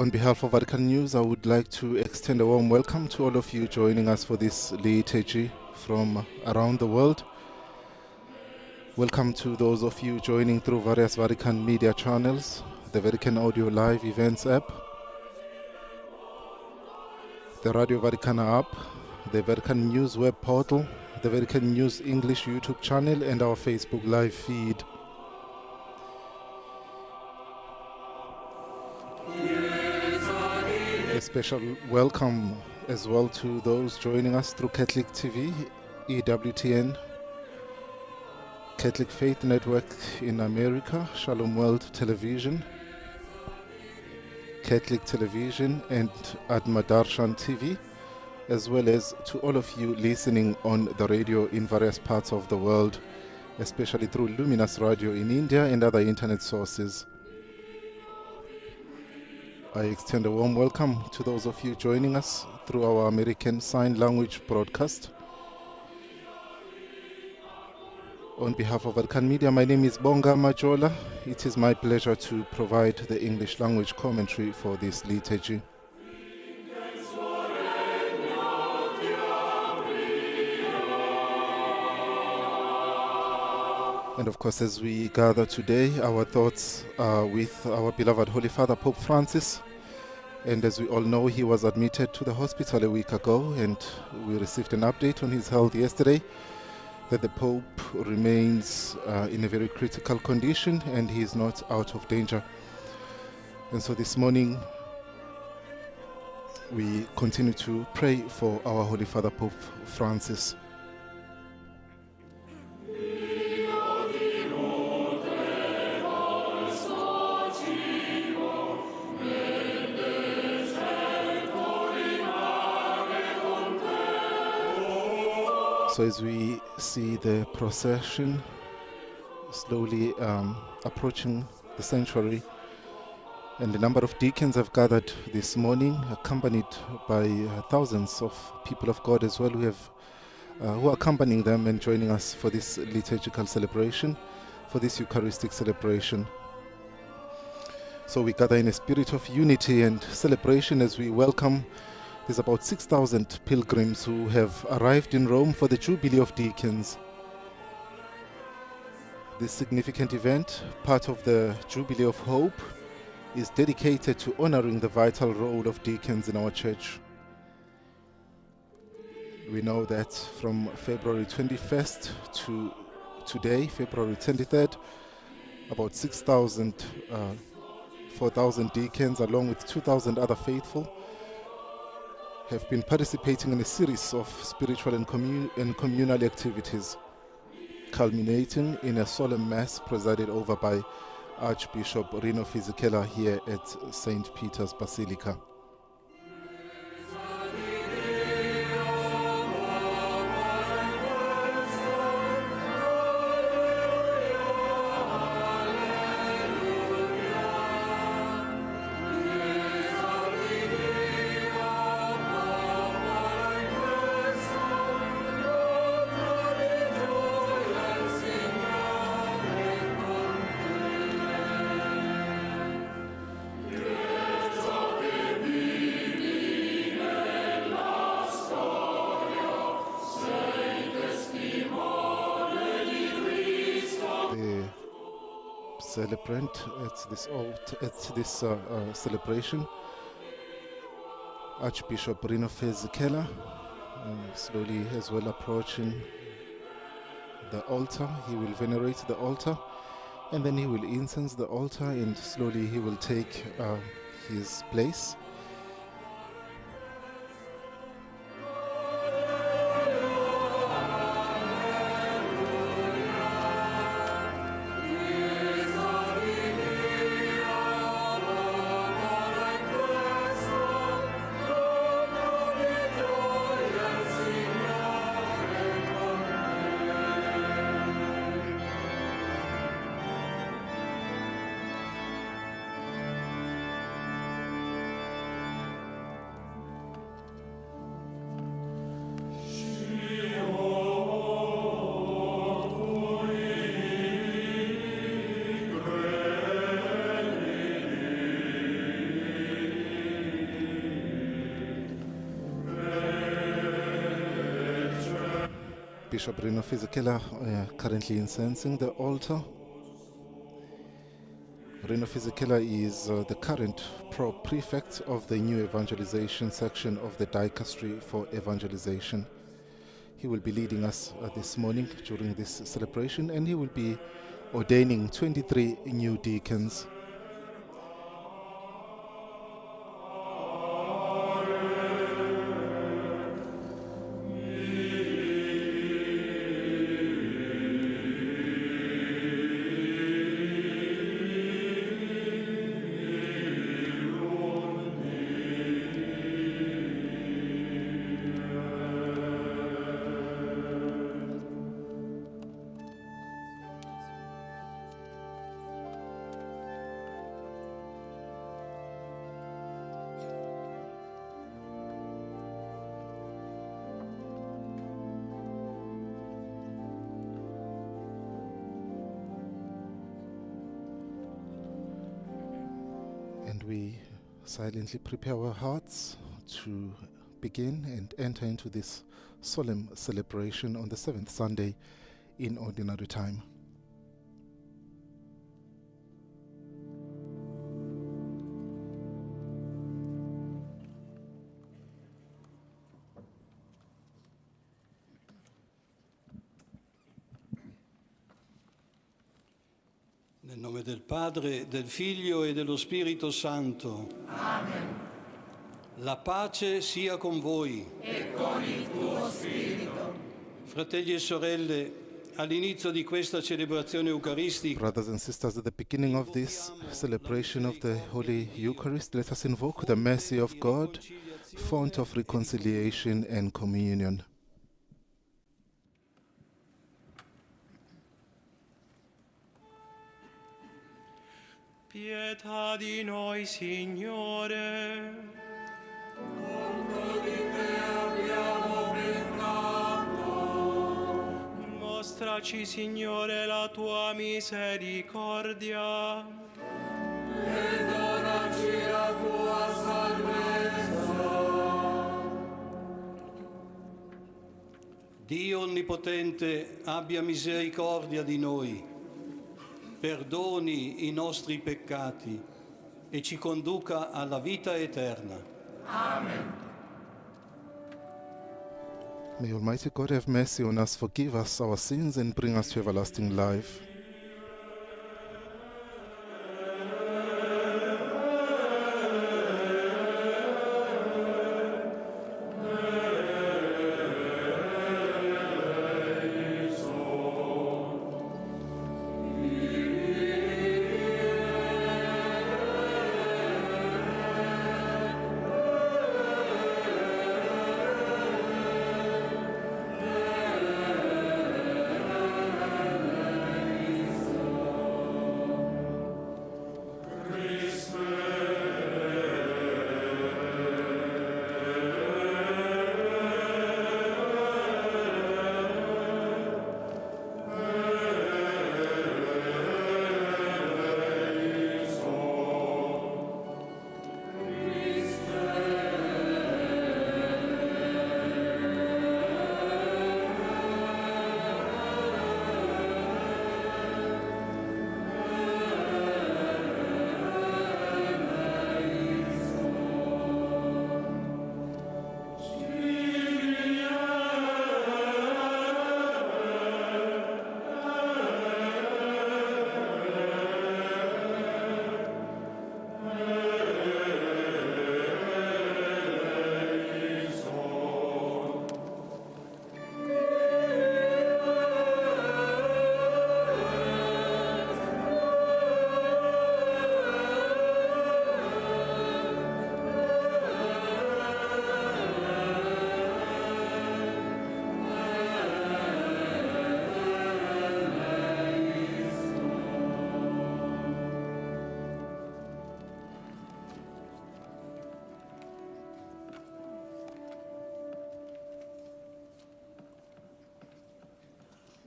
On behalf of Vatican News, I would like to extend a warm welcome to all of you joining us for this liturgy from around the world. Welcome to those of you joining through various Vatican media channels, the Vatican Audio Live Events app, the Radio Vaticana app, the Vatican News web portal, the Vatican News English YouTube channel, and our Facebook live feed. A special welcome as well to those joining us through Catholic TV, EWTN, Catholic Faith Network in America, Shalom World Television, Catholic Television, and Admadarshan TV, as well as to all of you listening on the radio in various parts of the world, especially through Luminous Radio in India and other internet sources. I extend a warm welcome to those of you joining us through our American Sign Language broadcast. On behalf of Vatican Media, my name is Bonga Majola. It is my pleasure to provide the English language commentary for this liturgy. And of course, as we gather today, our thoughts are with our beloved Holy Father, Pope Francis. And as we all know, he was admitted to the hospital a week ago, and we received an update on his health yesterday that the Pope remains in a very critical condition and he is not out of danger. And so this morning, we continue to pray for our Holy Father, Pope Francis. So as we see the procession slowly approaching the sanctuary, and a number of deacons have gathered this morning, accompanied by thousands of people of God as well who are accompanying them and joining us for this liturgical celebration, for this Eucharistic celebration. So we gather in a spirit of unity and celebration as we welcome. There's about 6,000 pilgrims who have arrived in Rome for the Jubilee of Deacons. This significant event, part of the Jubilee of Hope, is dedicated to honoring the vital role of deacons in our church. We know that from February 21st to today, February 23rd, about 4,000 deacons, along with 2,000 other faithful, have been participating in a series of spiritual and communal activities, culminating in a solemn mass presided over by Archbishop Rino Fisichella here at St. Peter's Basilica. Celebrant at this celebration, Archbishop Rino Fisichella, slowly as well approaching the altar. He will venerate the altar, and then he will incense the altar, and slowly he will take his place. Bishop Rino Fisichella currently incensing the altar. Rino Fisichella is the current prefect of the new evangelization section of the Dicastery for Evangelization. He will be leading us this morning during this celebration, and he will be ordaining 23 new deacons. And we silently prepare our hearts to begin and enter into this solemn celebration on the 7th Sunday in Ordinary Time. Nel nome del Padre, del Figlio e dello Spirito Santo. Amen. La pace sia con voi. E con il tuo spirito. Fratelli e sorelle, all'inizio di questa celebrazione eucaristica, Brothers and sisters, at the beginning of this celebration of the Holy Eucharist, let us invoke the mercy of God, font of reconciliation and communion. Pietà di noi, Signore. Contro di te abbiamo peccato. Mostraci, Signore, la tua misericordia. E donaci la tua salvezza. Dio Onnipotente abbia misericordia di noi, perdoni i nostri peccati e ci conduca alla vita eterna. Amen. May Almighty God have mercy on us, forgive us our sins, and bring us to everlasting life.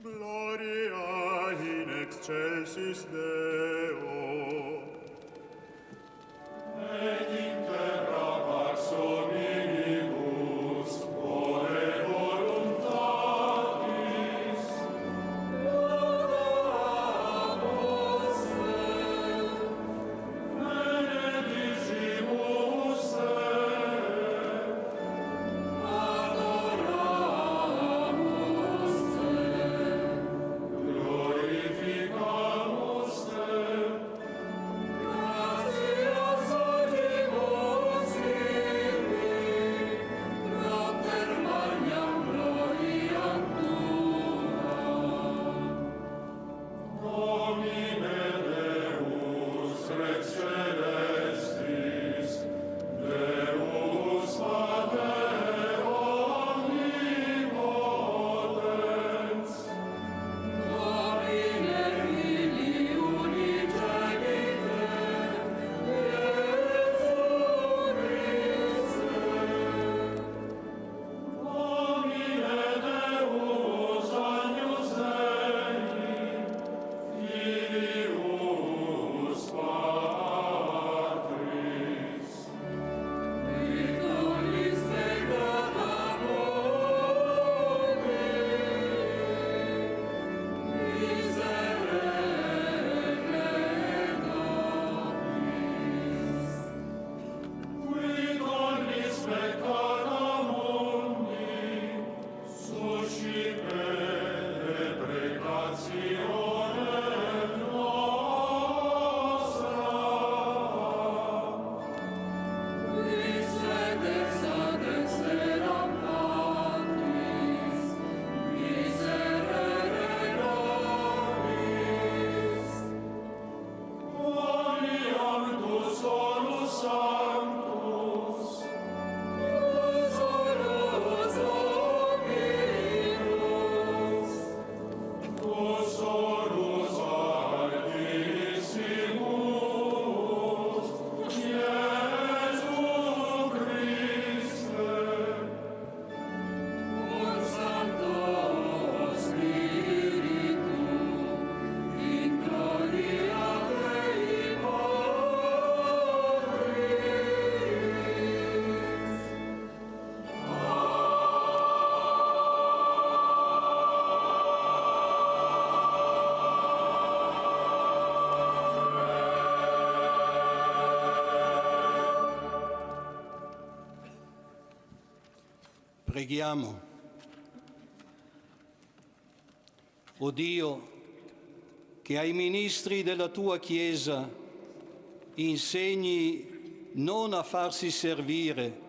Gloria in excelsis Deo. Et in terra pax hominibus, ore voluntatis Preghiamo. O Dio, che ai ministri della tua Chiesa insegni non a farsi servire,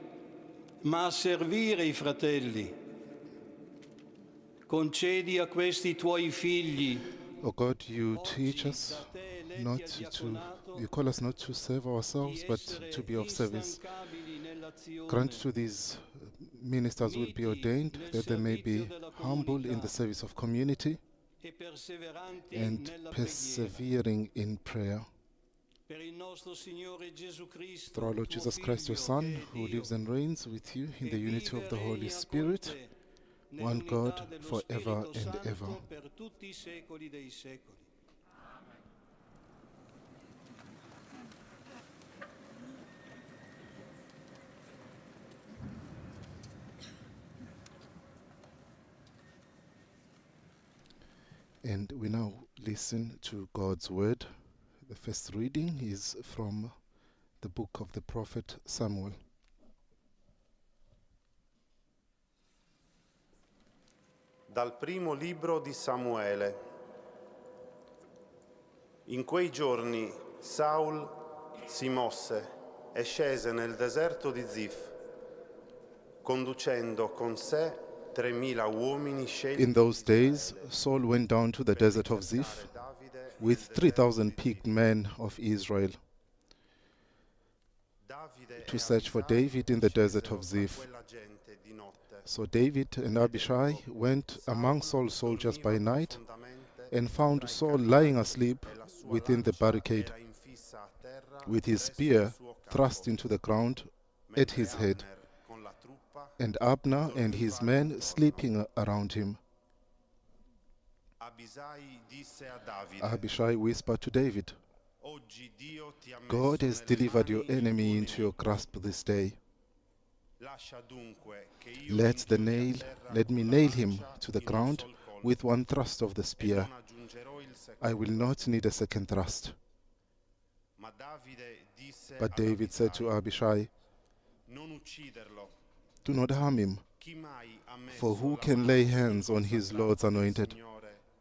ma a servire i fratelli, concedi a questi tuoi figli. O God, you teach us not to, you call us not to serve ourselves, but to be of service. Grant to these ministers will be ordained that they may be humble in the service of community and persevering in prayer. Through our Lord Jesus Christ, your Son, who lives and reigns with you in the unity of the Holy Spirit, one God, forever and ever. And we now listen to God's word. The first reading is from the book of the prophet Samuel. Dal primo libro di Samuele. In quei giorni Saul si mosse e scese nel deserto di Zif, conducendo con sé 3.000 uomini scelti. In those days, Saul went down to the desert of Ziph with 3,000 picked men of Israel to search for David in the desert of Ziph. So David and Abishai went among Saul's soldiers by night and found Saul lying asleep within the barricade, with his spear thrust into the ground at his head, and Abner and his men sleeping around him. Abishai whispered to David, God has delivered your enemy into your grasp this day. Let me nail him to the ground with one thrust of the spear. I will not need a second thrust. But David said to Abishai, do not harm him, for who can lay hands on his Lord's anointed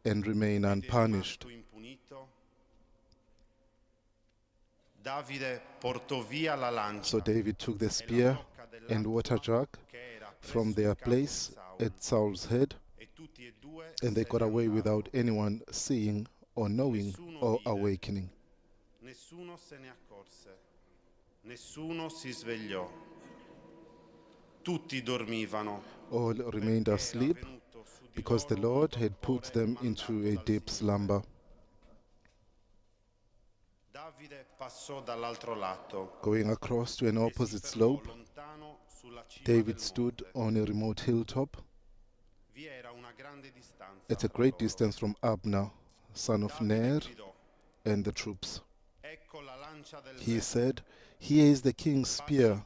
and remain unpunished? So David took the spear and water jug from their place at Saul's head, and they got away without anyone seeing or knowing or awakening. Nessuno se ne accorse, nessuno si svegliò. Tutti dormivano. All remained asleep because the Lord had put them into a deep slumber. Going across to an opposite slope, David stood on a remote hilltop at a great distance from Abner, son of Ner, and the troops. He said, here is the king's spear.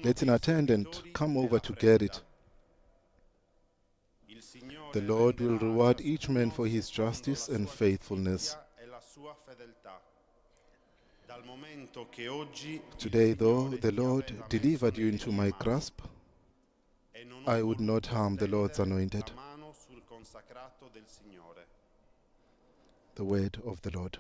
Let an attendant come over to get it. The Lord will reward each man for his justice and faithfulness. Today, though the Lord delivered you into my grasp, I would not harm the Lord's anointed. The word of the Lord.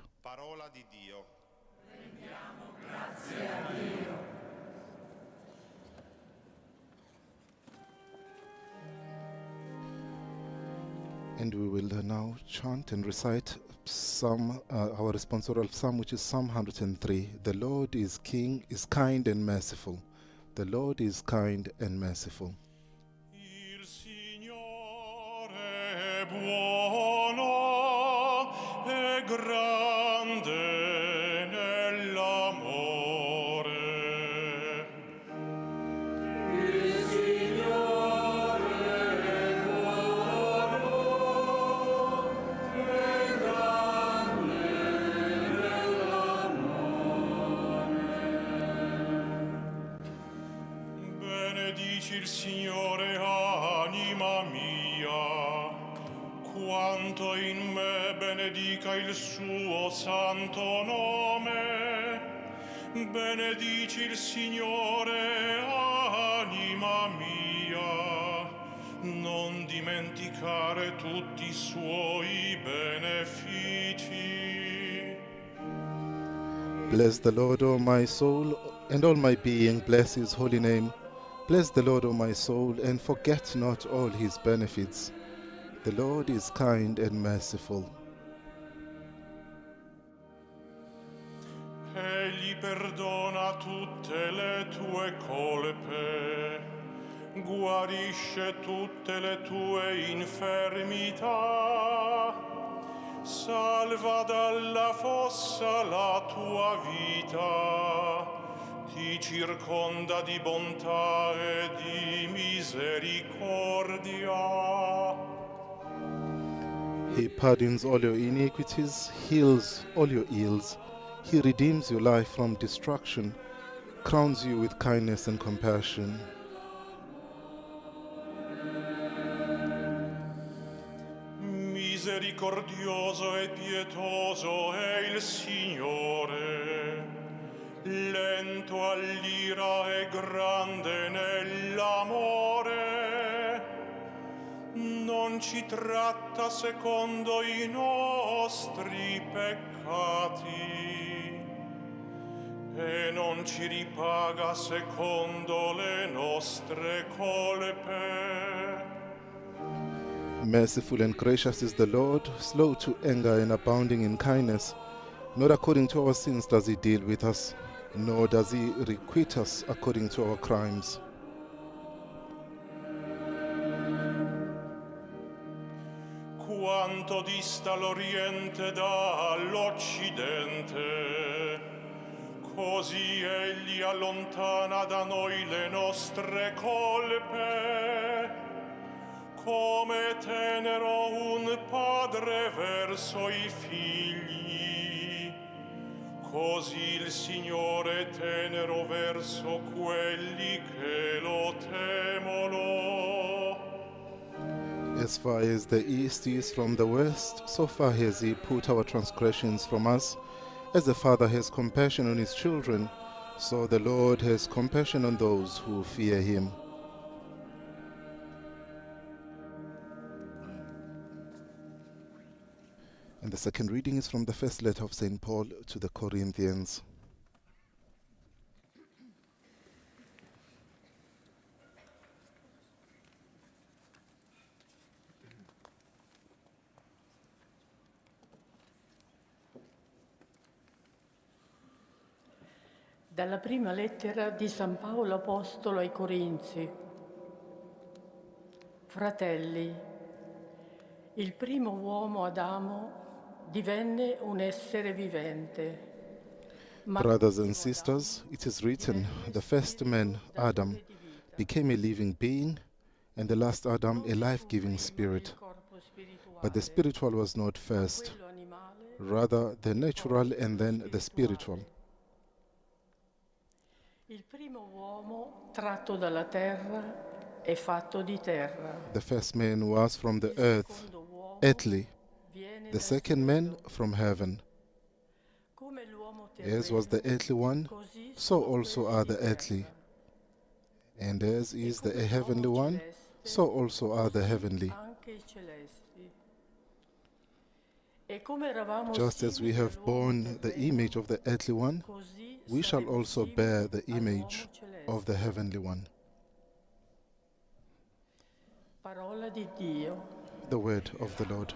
And we will now chant and recite our responsorial psalm, which is Psalm 103. The Lord is King, is kind and merciful. The Lord is kind and merciful. Il Signore è buono e grande nell'amore. Il Signore è buono e grande nell'amore. Benedici il Signore, anima mia, quanto in me benedica il suo santo nome. Benedici il Signore, anima mia. dimenticare tutti I suoi benefici. Bless the Lord, O my soul, and all my being, bless his holy name. Bless the Lord, O my soul, and forget not all his benefits. The Lord is kind and merciful. Egli perdona tutte le tue colpe, guarisce tutte le tue infermità, salva dalla fossa la tua vita, ti circonda di bontà e di misericordia. He pardons all your iniquities, heals all your ills. He redeems your life from destruction, crowns you with kindness and compassion. Misericordioso e pietoso è il Signore, lento all'ira e grande nell'amore, non ci tratta secondo I nostri peccati e non ci ripaga secondo le nostre colpe. Merciful and gracious is the Lord, slow to anger and abounding in kindness. Not according to our sins does he deal with us, nor does he requite us according to our crimes. Quanto dista l'Oriente dall'Occidente, così egli allontana da noi le nostre colpe, come tenero un padre verso I figli, così il Signore è tenero verso quelli che lo temono. As far as the east is from the west, so far has he put our transgressions from us. As the Father has compassion on his children, so the Lord has compassion on those who fear him. And the second reading is from the first letter of St. Paul to the Corinthians. Dalla prima lettera di San Paolo Apostolo ai Corinzi. Fratelli, il primo uomo Adamo divenne un essere vivente. Brothers and sisters, it is written, the first man, Adam, became a living being, and the last Adam a life-giving spirit. But the spiritual was not first, rather the natural and then the spiritual. Il primo uomo tratto dalla terra è fatto di terra. The first man was from the earth, earthly. The second man from heaven. As was the earthly one, so also are the earthly. And as is the heavenly one, so also are the heavenly. Just as we have borne the image of the earthly one, we shall also bear the image of the heavenly one. Parola di Dio. The word of the Lord.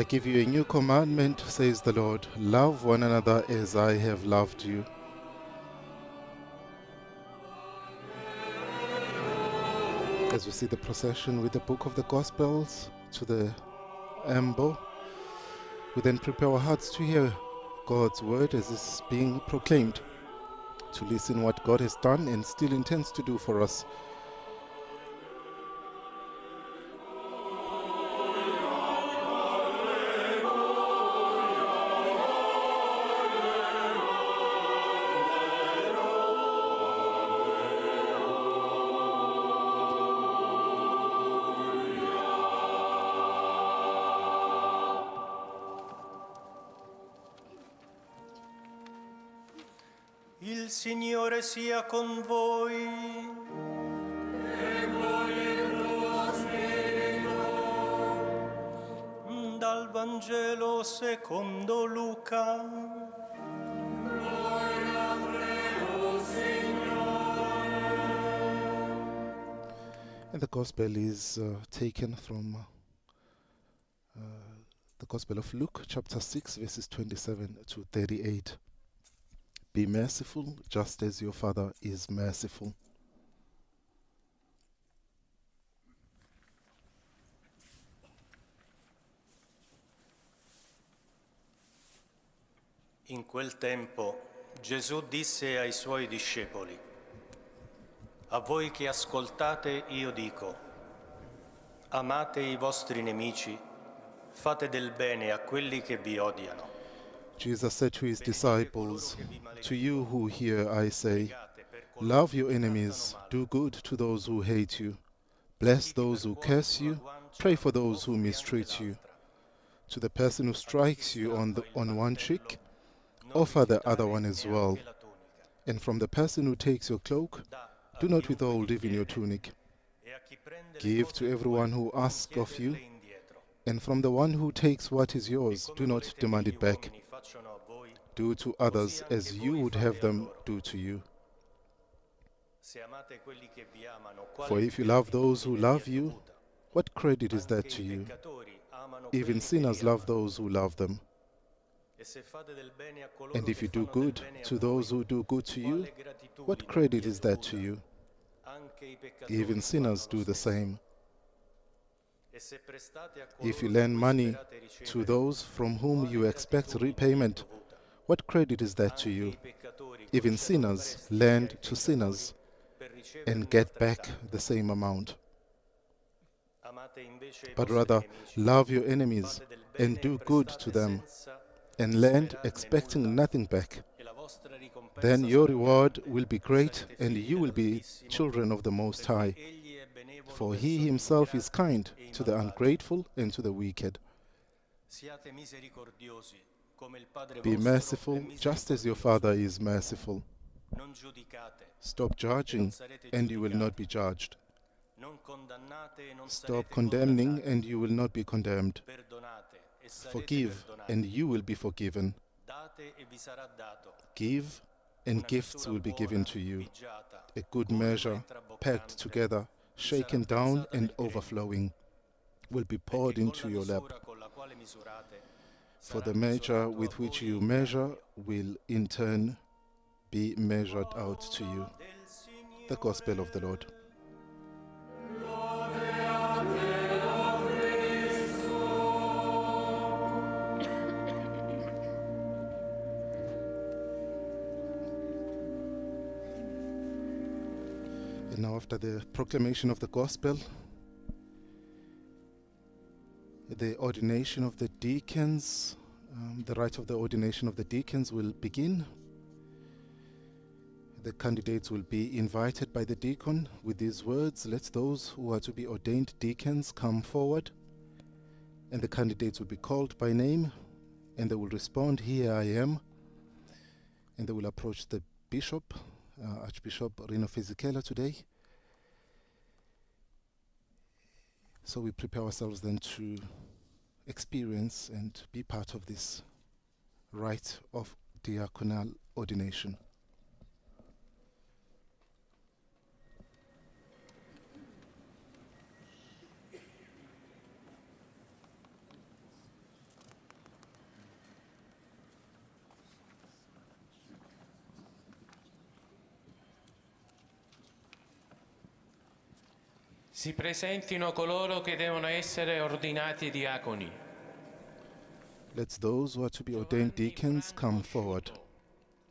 give you a new commandment, says the Lord. Love one another as I have loved you. As we see the procession with the book of the Gospels to the ambo, we then prepare our hearts to hear God's word as it's being proclaimed, to listen what God has done and still intends to do for us. Il Signore sia con voi. E con il tuo spirito. Dal Vangelo secondo Luca. Gloria a te, o Signore. And the Gospel is taken from the Gospel of Luke, chapter 6, verses 27 to 38. Be merciful, just as your Father is merciful. In quel tempo Gesù disse ai suoi discepoli: A voi che ascoltate io dico, amate i vostri nemici, fate del bene a quelli che vi odiano. Jesus said to his disciples, to you who hear I say, love your enemies, do good to those who hate you, bless those who curse you, pray for those who mistreat you. To the person who strikes you on one cheek, offer the other one as well. And from the person who takes your cloak, do not withhold even your tunic. Give to everyone who asks of you, and from the one who takes what is yours, do not demand it back. Do to others as you would have them do to you. For if you love those who love you, what credit is that to you? Even sinners love those who love them. And if you do good to those who do good to you, what credit is that to you? Even sinners do the same. If you lend money to those from whom you expect repayment, what credit is that to you? Even sinners lend to sinners and get back the same amount. But rather, love your enemies and do good to them, and lend expecting nothing back. Then your reward will be great, and you will be children of the Most High. For he himself is kind to the ungrateful and to the wicked. Be merciful, just as your Father is merciful. Stop judging, and you will not be judged. Stop condemning, and you will not be condemned. Forgive, and you will be forgiven. Give, and gifts will be given to you. A good measure, packed together, shaken down and overflowing, will be poured into your lap. For the measure with which you measure will in turn be measured out to you. The Gospel of the Lord. And now, after the proclamation of the Gospel, the ordination of the deacons, the rite of the ordination of the deacons will begin. The candidates will be invited by the deacon with these words, let those who are to be ordained deacons come forward. And the candidates will be called by name, and they will respond, here I am. And they will approach the bishop, Archbishop Rino Fisichella today. So we prepare ourselves then to experience and be part of this rite of diaconal ordination. Si presentino coloro che devono essere ordinati diaconi. Let those who are to be ordained deacons come forward.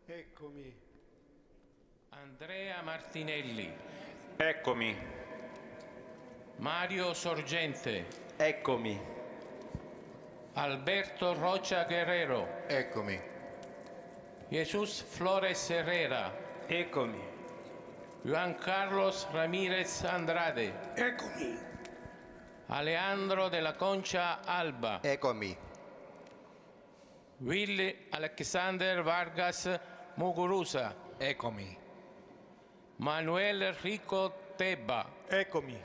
Eccomi. Andrea Martinelli. Eccomi. Mario Sorgente. Eccomi. Alberto Rocha Guerrero. Eccomi. Jesús Flores Herrera. Eccomi. Juan Carlos Ramírez Andrade. Eccomi. Alejandro de la Concha Alba. Eccomi. Willy Alexander Vargas Muguruza. Eccomi. Manuel Rico Tebba. Eccomi.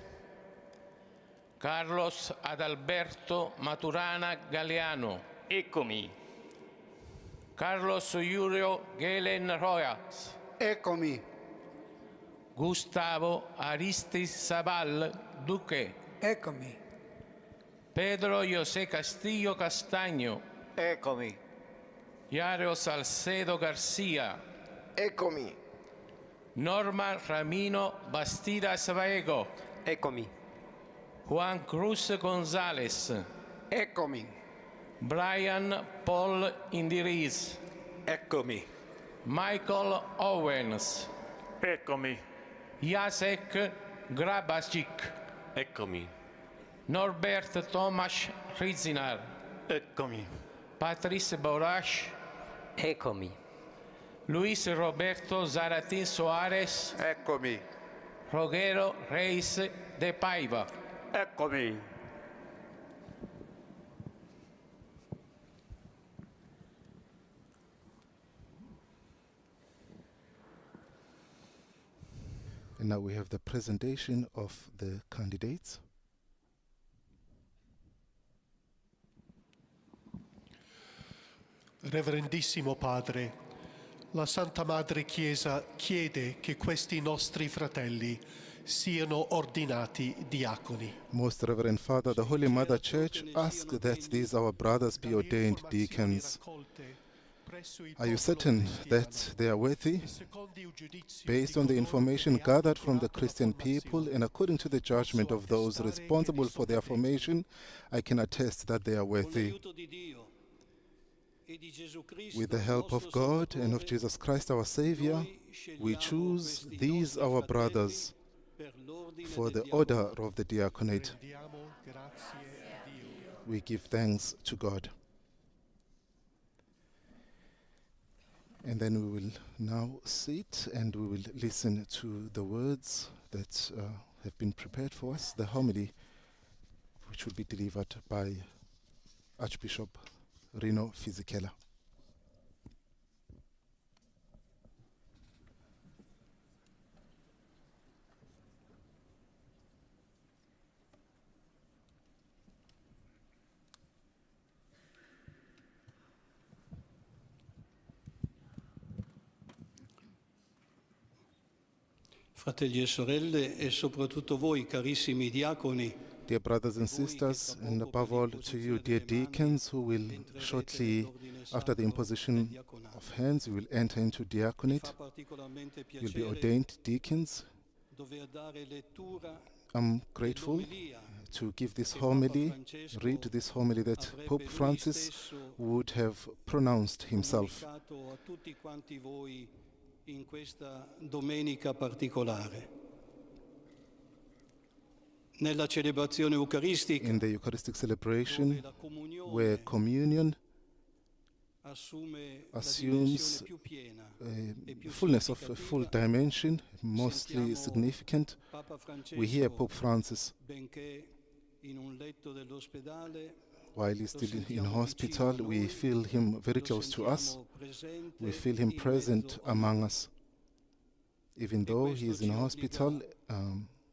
Carlos Adalberto Maturana Galeano. Eccomi. Carlos Julio Gelen Rojas. Eccomi. Gustavo Aristis Sabal Duque. Eccomi. Pedro José Castillo Castaño. Eccomi. Yario Salcedo García. Eccomi. Norma Ramino Bastidas Vaego. Eccomi. Juan Cruz González. Eccomi. Brian Paul Indiriz. Eccomi. Michael Owens. Eccomi. Jacek Grabasic. Eccomi. Norbert Tomasz Rizinar. Eccomi. Patrice Borash. Eccomi. Luis Roberto Zaratín Soares. Eccomi. Roguero Reis de Paiva. Eccomi. And now we have the presentation of the candidates. Reverendissimo Padre, la Santa Madre Chiesa chiede che questi nostri fratelli siano ordinati diaconi. Most Reverend Father, the Holy Mother Church asks that these our brothers be ordained deacons. Are you certain that they are worthy? Based on the information gathered from the Christian people and according to the judgment of those responsible for their formation, I can attest that they are worthy. With the help of God and of Jesus Christ our Savior, we choose these our brothers for the order of the diaconate. We give thanks to God. And then we will now sit and we will listen to the words that have been prepared for us, the homily which will be delivered by Archbishop Rino Fisichella. Fratelli e sorelle, e soprattutto voi, carissimi diaconi, Dear brothers and sisters, and above all to you, dear deacons, who will shortly, after the imposition of hands, you will enter into diaconate. You'll be ordained deacons. I'm grateful to give this homily, read this homily that Pope Francis would have pronounced himself. In questa domenica particolare. Nella celebrazione eucaristica, in the Eucharistic celebration, where communion assumes a fullness of a full dimension, mostly significant, we hear Pope Francis, while he's still in hospital, we feel him very close to us. We feel him present among us. Even though he is in hospital,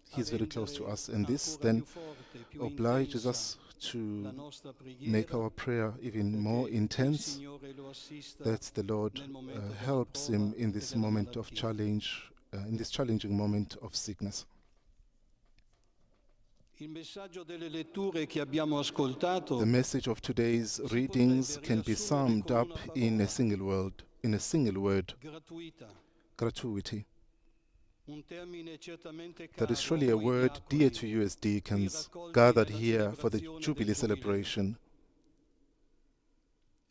he's very close to us. And this then obliges us to make our prayer even more intense, that the Lord helps him in this moment of challenge, in this challenging moment of sickness. Il messaggio delle letture che abbiamo ascoltato, the message of today's readings can be summed up in a single word, gratuity. That is surely a word dear to you as deacons, gathered here for the Jubilee celebration.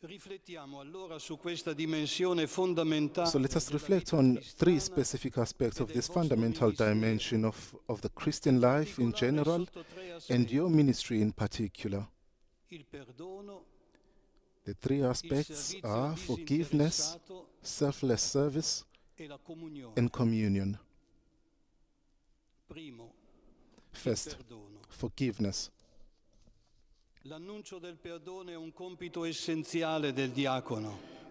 So let us reflect on three specific aspects of this fundamental dimension of the Christian life in general and your ministry in particular. The three aspects are forgiveness, selfless service, and communion. First, forgiveness.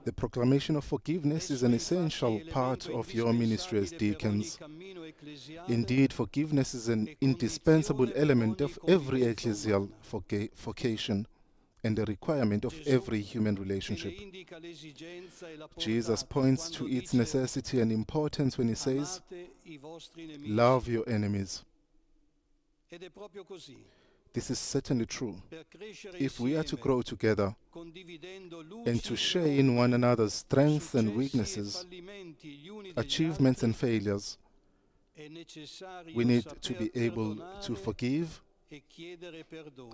The proclamation of forgiveness is an essential part of your ministry as deacons. Indeed, forgiveness is an indispensable element of every ecclesial vocation and a requirement of every human relationship. Jesus points to its necessity and importance when he says, "Love your enemies." This is certainly true. If we are to grow together and to share in one another's strengths and weaknesses, achievements and failures, we need to be able to forgive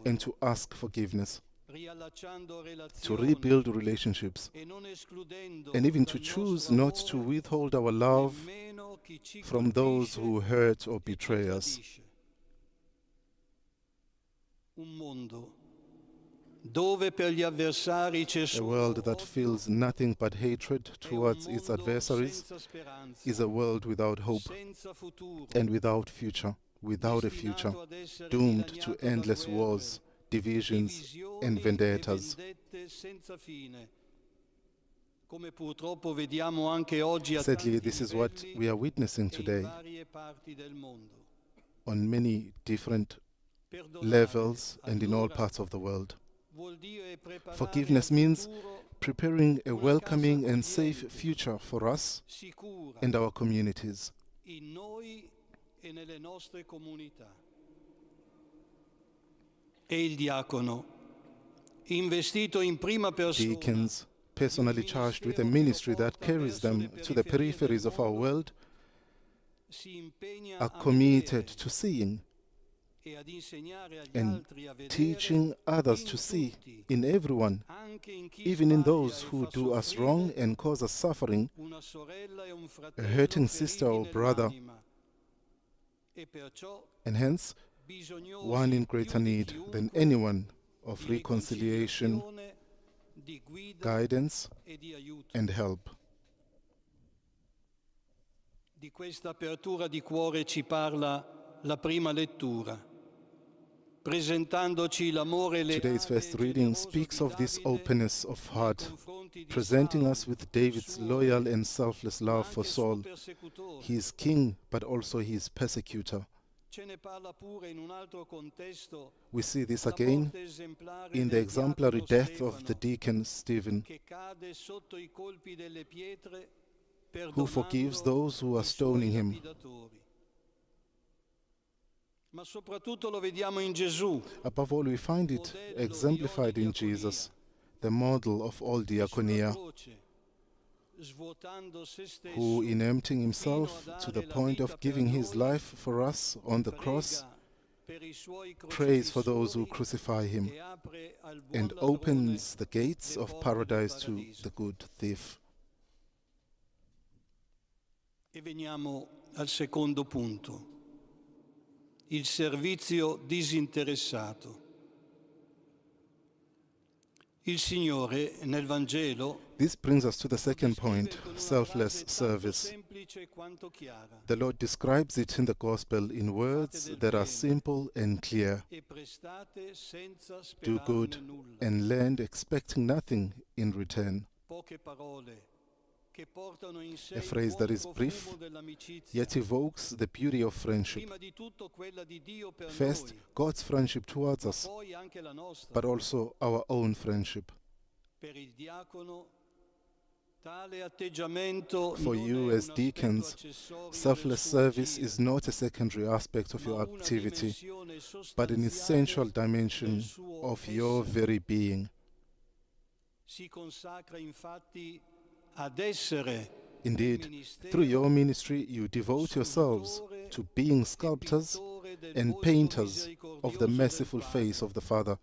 and to ask forgiveness, to rebuild relationships, and even to choose not to withhold our love from those who hurt or betray us. A world that feels nothing but hatred towards its adversaries is a world without hope and without future, without a future, doomed to endless wars, divisions, and vendettas. Sadly, this is what we are witnessing today on many different levels and in all parts of the world. Forgiveness means preparing a welcoming and safe future for us and our communities. Deacons, personally charged with a ministry that carries them to the peripheries of our world, are committed to seeing and teaching others to see in everyone, even in those who do us wrong and cause us suffering, a hurting sister or brother, and hence one in greater need than anyone of reconciliation, guidance, and help. Di questa apertura di cuore ci parla la prima lettura. Today's first reading speaks of this openness of heart, presenting us with David's loyal and selfless love for Saul, his king, but also his persecutor. We see this again in the exemplary death of the deacon Stephen, who forgives those who are stoning him. Above all, we find it exemplified in Jesus, the model of all diaconia, who, in emptying himself to the point of giving his life for us on the cross, prays for those who crucify him and opens the gates of paradise to the good thief. E veniamo al secondo punto. Il servizio disinteressato. Il Signore nel Vangelo. This brings us to the second point, selfless service. The Lord describes it in the Gospel in words that are simple and clear. Do good and lend expecting nothing in return. A phrase that is brief, yet evokes the beauty of friendship. First, God's friendship towards us, but also our own friendship. For you as deacons, selfless service is not a secondary aspect of your activity, but an essential dimension of your very being. Si consacra infatti ad essere Indeed, through your ministry you devote yourselves to being sculptors and painters of the merciful face of the Father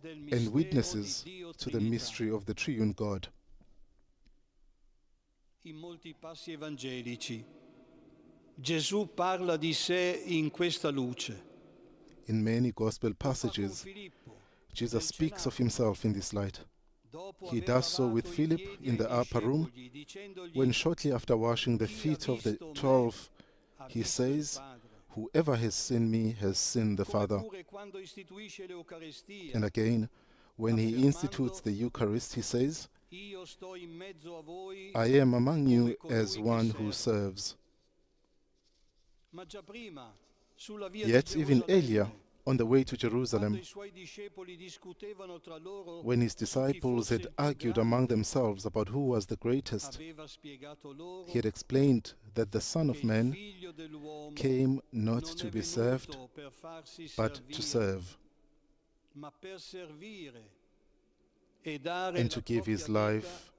and witnesses to the mystery of the triune God. In molti passi evangelici, Gesù parla di sé in questa luce. In many gospel passages, Jesus speaks of himself in this light. He does so with Philip in the upper room, when shortly after washing the feet of the 12, he says, "Whoever has seen me has seen the Father." And again, when he institutes the Eucharist, he says, "I am among you as one who serves." Yet even earlier, on the way to Jerusalem, when his disciples had argued among themselves about who was the greatest, he had explained that the Son of Man came not to be served, but to serve, and to give his life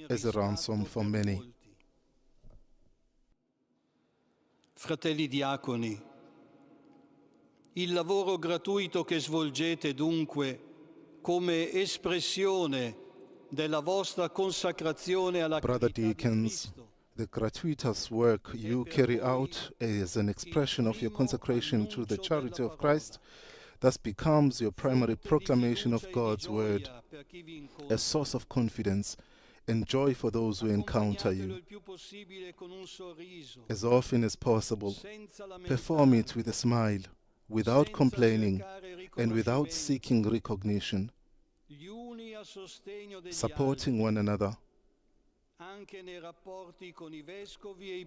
as a ransom for many. Fratelli diaconi, il lavoro gratuito che svolgete dunque come espressione della vostra consacrazione alla Brother carità di deacons, Cristo the gratuitous work you carry out as an expression of your consecration to the charity of Christ thus becomes your primary proclamation of God's word, a source of confidence and joy for those who encounter you. As often as possible, perform it with a smile, without complaining and without seeking recognition, supporting one another,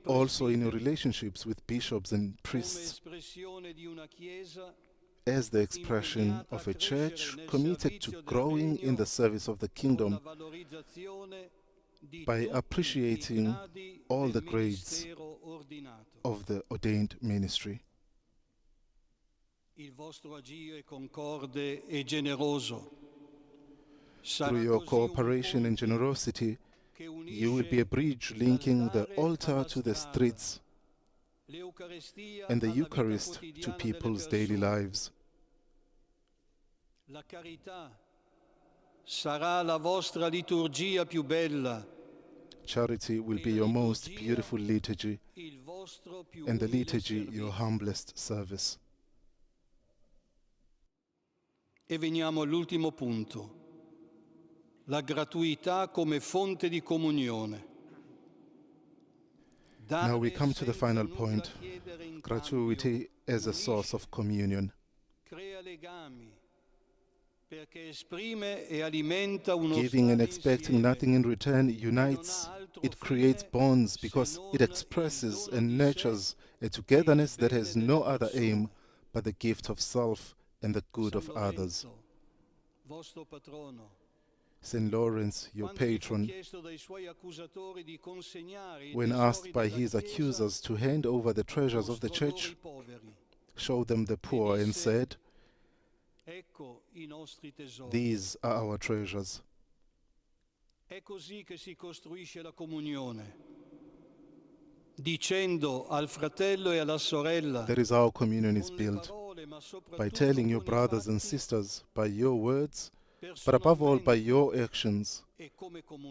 also in your relationships with bishops and priests, as the expression of a church committed to growing in the service of the kingdom by appreciating all the grades of the ordained ministry. Through your cooperation and generosity, you will be a bridge linking the altar to the streets and the Eucharist to people's daily lives. La carità sarà la vostra liturgia più bella. Charity will be your most beautiful liturgy, and the liturgy your humblest service. E veniamo all'ultimo punto, la gratuità come fonte di comunione. Now we come to the final point, gratuity as a source of communion. Giving and expecting nothing in return unites, it creates bonds because it expresses and nurtures a togetherness that has no other aim but the gift of self and the good of others. St. Lawrence, your patron, when asked by his accusers to hand over the treasures of the church, showed them the poor and said, "These are our treasures." È così che si costruisce la comunione, dicendo al fratello e alla sorella, that is how communion is built, by telling your brothers and sisters, by your words, but above all by your actions,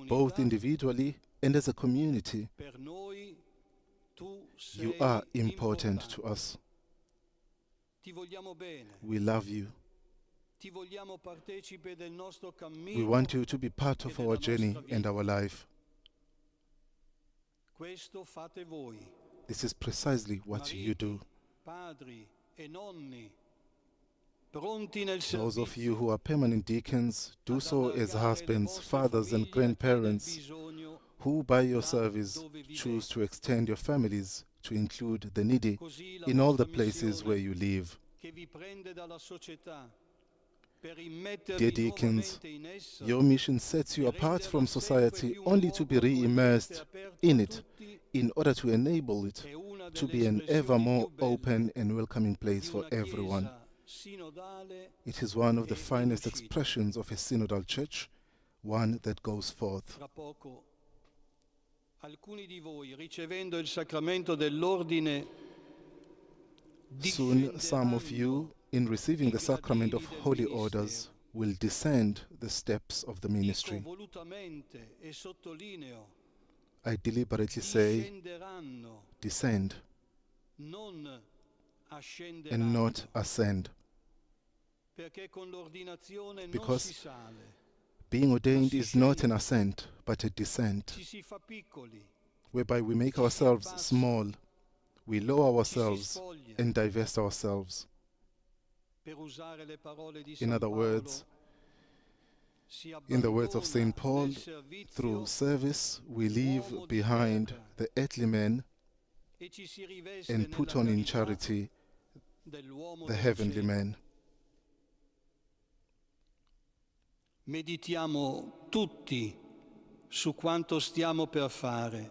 both individually and as a community, you are important to us. We love you. We want you to be part of our journey and our life. This is precisely what you do. Those of you who are permanent deacons, do so as husbands, fathers, and grandparents who, by your service, choose to extend your families to include the needy in all the places where you live. Dear deacons, your mission sets you apart from society only to be re-immersed in it in order to enable it to be an ever more open and welcoming place for everyone. It is one of the finest expressions of a synodal church, one that goes forth. Alcuni di voi, ricevendo il sacramento dell'ordine, Soon some of you, in receiving the sacrament of holy orders, will descend the steps of the ministry. dico volutamente e sottolineo, I deliberately say discenderanno, descend non and ascenderanno, not ascend, perché con l'ordinazione non because si sale, being ordained is not an ascent but a descent, ci si fa piccoli, whereby we make ourselves small, we lower ourselves and divest ourselves. per usare le parole di In San other Paolo, words, si in the words of abbandona St. Paul, nel servizio through service we leave l'uomo di behind terra the earthly man e ci si riveste and nella put on in carità charity dell'uomo the del heavenly cielo. man. Meditiamo tutti su quanto stiamo per fare,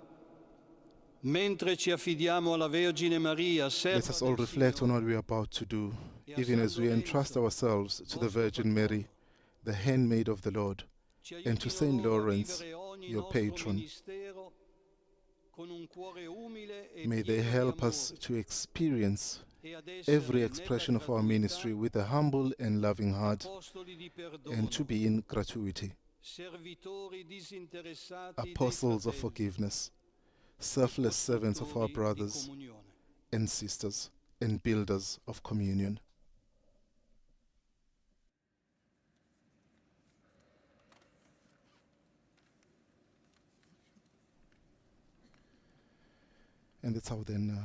mentre ci affidiamo alla Vergine Maria, serva Let us all del reflect on Signore, what we are about to do, e a even San as we entrust Lorenzo, ourselves to the vostro Virgin Mary, patrono. the handmaid of the Lord, Ci and to aiutino Saint loro a Lawrence, vivere ogni your nostro patron. ministero con un cuore umile e May they pieno di help us amore, to experience e ad essere every nella expression of our gratuità ministry with a humble and loving heart, apostoli di perdono, and to be in gratuity, servitori disinteressati dei apostles of fratelli, forgiveness, selfless servants of our costruttori di brothers comunione. and sisters, and builders of communion. And that's how then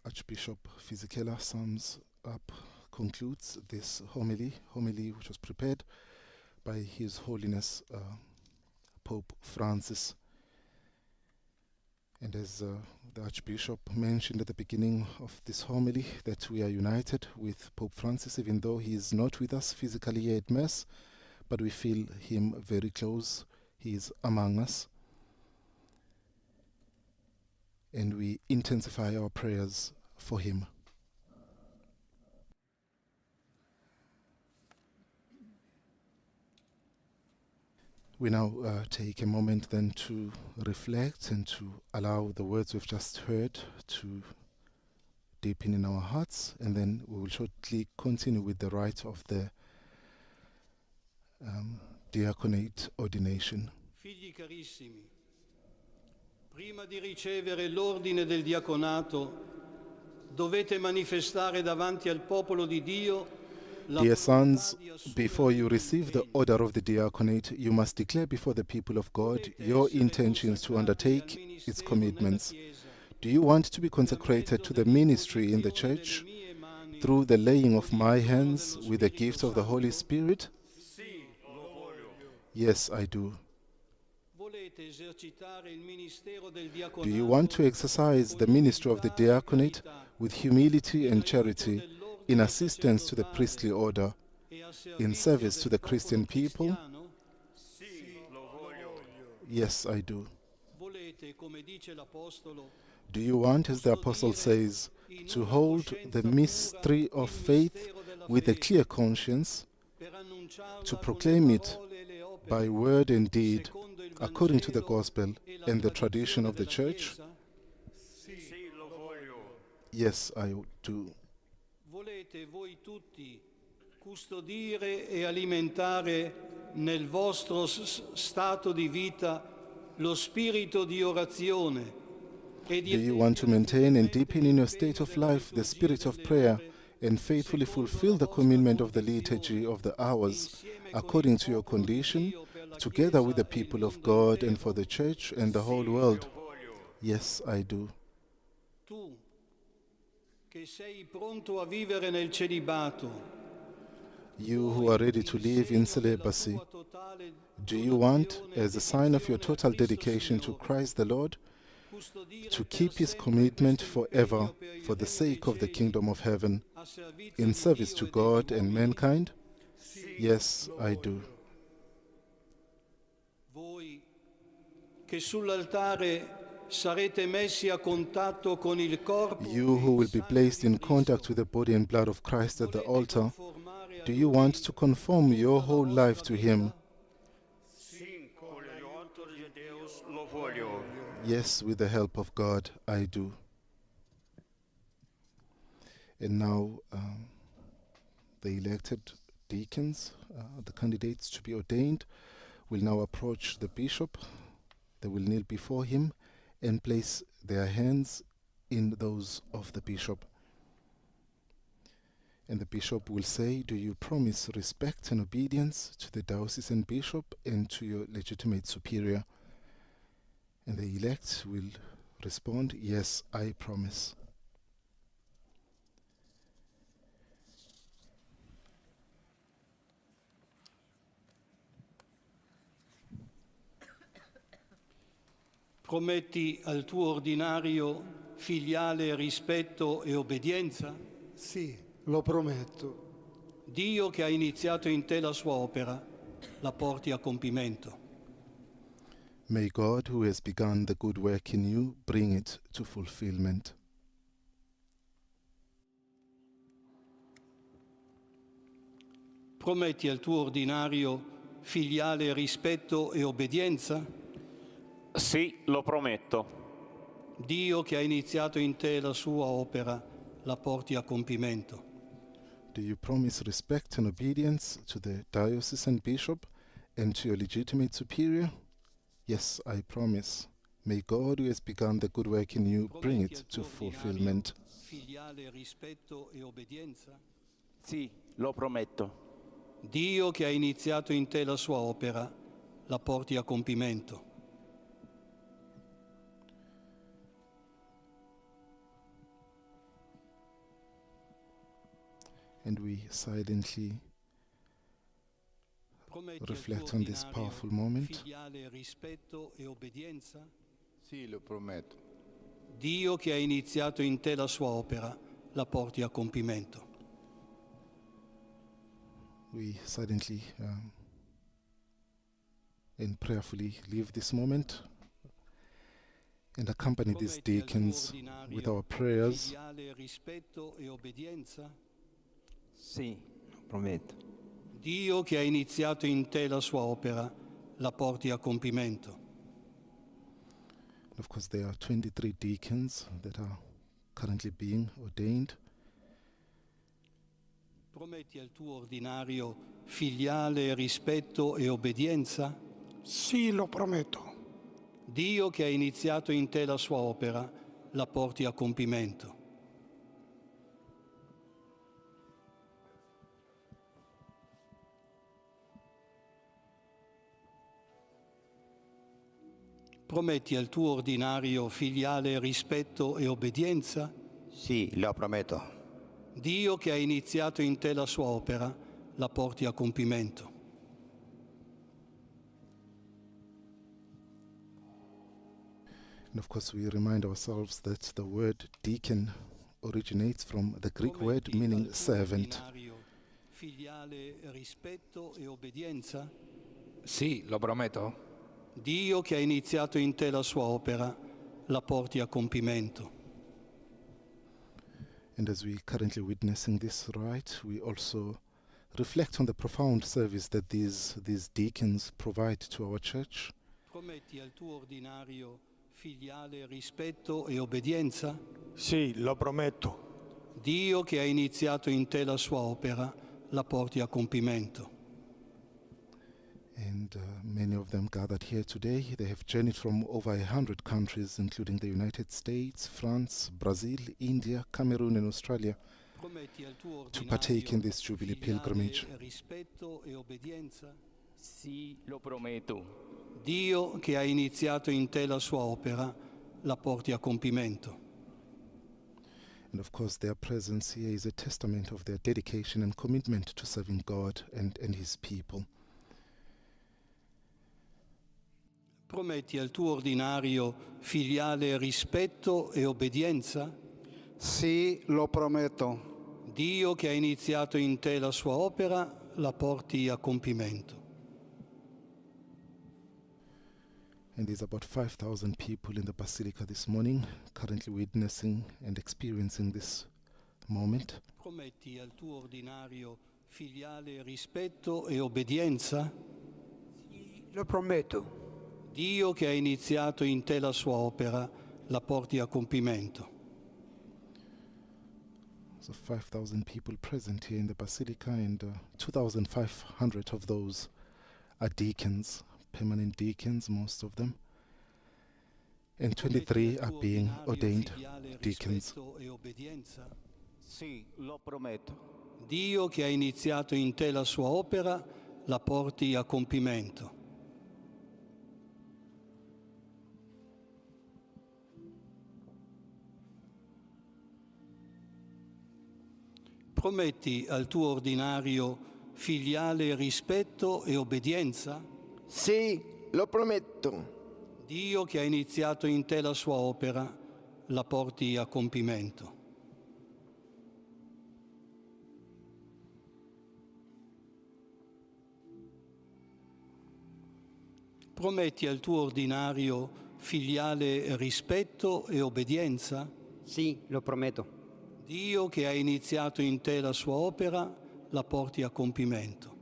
Archbishop Fisichella concludes this homily which was prepared by His Holiness Pope Francis. And as the Archbishop mentioned at the beginning of this homily, that we are united with Pope Francis, even though he is not with us physically here at Mass, but we feel him very close. He is among us. And we intensify our prayers for him. We now take a moment then to reflect and to allow the words we've just heard to deepen in our hearts, and then we will shortly continue with the rite of the diaconate ordination. Figli carissimi, prima di ricevere l'ordine del diaconato, dovete manifestare davanti al popolo di Dio la Dear volontà sons, di assumere before you un receive the impegno. order of the diaconate, you must declare before the people of God your intentions to undertake its commitments. Do you want to be consecrated to the ministry in the Church through the laying of my hands with the gift of the Holy Spirit? Yes, I do. Do you want to exercise the ministry of the diaconate with humility and charity in assistance to the priestly order, in service to the Christian people? Yes, I do. Do you want, as the Apostle says, to hold the mystery of faith with a clear conscience, to proclaim it by word and deed according to the Gospel and the tradition of the Church? Yes, I do. Volete voi tutti custodire e alimentare nel vostro stato di vita lo spirito di orazione e di Do you want to maintain and deepen in your state of life the spirit of prayer and faithfully fulfill the commitment of the liturgy of the hours according to your condition, together with the people of God and for the Church and the whole world? Yes, I do. Tu, che sei pronto a vivere nel celibato, You who are ready to live in celibacy, do you want, as a sign of your total dedication to Christ the Lord, to keep His commitment forever for the sake of the kingdom of heaven, in service to God and mankind? Yes, I do. voi che sull'altare sarete messi a contatto con il corpo You who will be placed in contact with the body and blood of Christ at the altar, do you want to conform your whole life to Him? Sim, con l'aiuto di Deus lo voglio. Yes, with the help of God, I do. And now the elected deacons, the candidates to be ordained, will now approach the bishop. They will kneel before him and place their hands in those of the bishop. And the bishop will say, "Do you promise respect and obedience to the diocesan bishop and to your legitimate superior?" And the elect will respond, "Yes, I promise." Prometti al tuo ordinario filiale rispetto e obbedienza? Sì, lo prometto. Dio che ha iniziato in te la sua opera, la porti a compimento. May God, who has begun the good work in you, bring it to fulfillment. Prometti al tuo ordinario filiale rispetto e obbedienza? Sì, lo prometto. Dio che ha iniziato in te la sua opera, la porti a compimento. Do you promise respect and obedience to the diocesan bishop and to your legitimate superior? Yes, I promise. May God, who has begun the good work in you, bring it to fulfillment. Filiale rispetto e obbedienza? Sì, lo prometto. Dio che ha iniziato in te la sua opera, la porti a compimento. And we silently reflect on this powerful moment. Filiale rispetto e obbedienza? Sì, lo prometto. Dio che ha iniziato in te la sua opera, la porti a compimento. We silently and prayerfully leave this moment and accompany these deacons with our prayers. Filiale rispetto e obbedienza? Sì, lo prometto. Dio che ha iniziato in te la sua opera, la porti a compimento. Of course, there are 23 deacons that are currently being ordained. Prometti al tuo ordinario filiale rispetto e obbedienza? Sì, lo prometto. Dio che ha iniziato in te la sua opera, la porti a compimento. Prometti al tuo ordinario filiale rispetto e obbedienza? Sì, lo prometto. Dio che ha iniziato in te la sua opera, la porti a compimento. And of course, we remind ourselves that the word deacon originates from the Greek word meaning servant. Filiale rispetto e obbedienza? Sì, lo prometto. Dio che ha iniziato in te la sua opera, la porti a compimento. And as we currently witnessing this rite, we also reflect on the profound service that these deacons provide to our church. Prometti al tuo ordinario filiale rispetto e obbedienza? Sì, lo prometto. Dio che ha iniziato in te la sua opera, la porti a compimento. And many of them gathered here today. They have journeyed from over 100 countries, including the United States, France, Brazil, India, Cameroon, and Australia, to partake in this Jubilee pilgrimage. Rispetto e obbedienza? Sì, lo prometto. Dio che ha iniziato in te la sua opera, la porti a compimento. And of course, their presence here is a testament of their dedication and commitment to serving God and His people. Prometti al tuo ordinario filiale rispetto e obbedienza? Sì, lo prometto. Dio che ha iniziato in te la sua opera, la porti a compimento. And there's about 5,000 people in the Basilica this morning, currently witnessing and experiencing this moment. Prometti al tuo ordinario filiale rispetto e obbedienza? Sì, lo prometto. Dio che ha iniziato in te la sua opera, la porti a compimento. So 5,000 people present here in the Basilica, and 2,500 of those are deacons, permanent deacons, most of them. And 23 are being ordained deacons. Sì, lo prometto. Dio che ha iniziato in te la sua opera, la porti a compimento. Prometti al tuo ordinario filiale rispetto e obbedienza? Sì, lo prometto. Dio che ha iniziato in te la sua opera, la porti a compimento. Prometti al tuo ordinario filiale rispetto e obbedienza? Sì, lo prometto. Dio che ha iniziato in te la sua opera, la porti a compimento.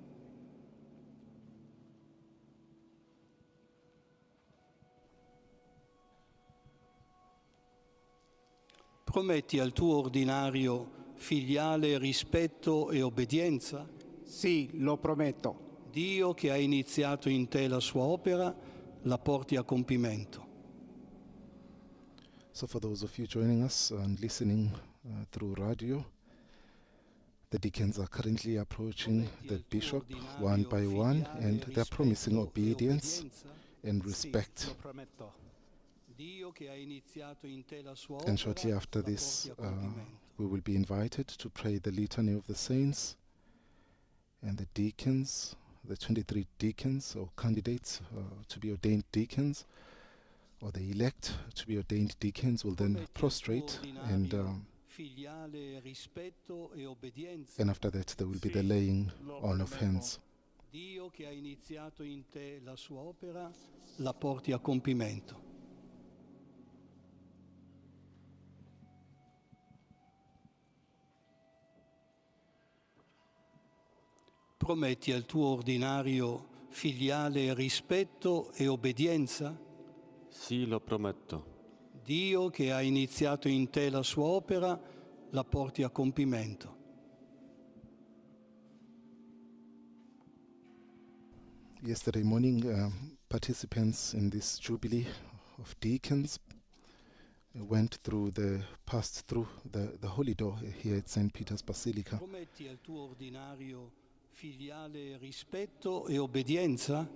Prometti al tuo ordinario filiale rispetto e obbedienza? Sì, lo prometto. Dio che ha iniziato in te la sua opera, la porti a compimento. So for those of you joining us and listening through radio, the deacons are currently approaching the bishop one by one, and they're promising obedience and respect. And shortly after this, we will be invited to pray the litany of the saints, and the deacons, the 23 deacons or candidates to be ordained deacons, or the elect to be ordained deacons, will then prostrate, and after that there will be the laying on of hands. Dio che ha iniziato in te la sua opera, la porti a compimento. Prometti al tuo ordinario filiale rispetto e obbedienza? Sì, lo prometto. Dio che ha iniziato in te la sua opera, la porti a compimento. Yesterday morning, participants in this Jubilee of Deacons passed through the holy door here at St. Peter's Basilica. Prometti al tuo ordinario filiale rispetto e obbedienza?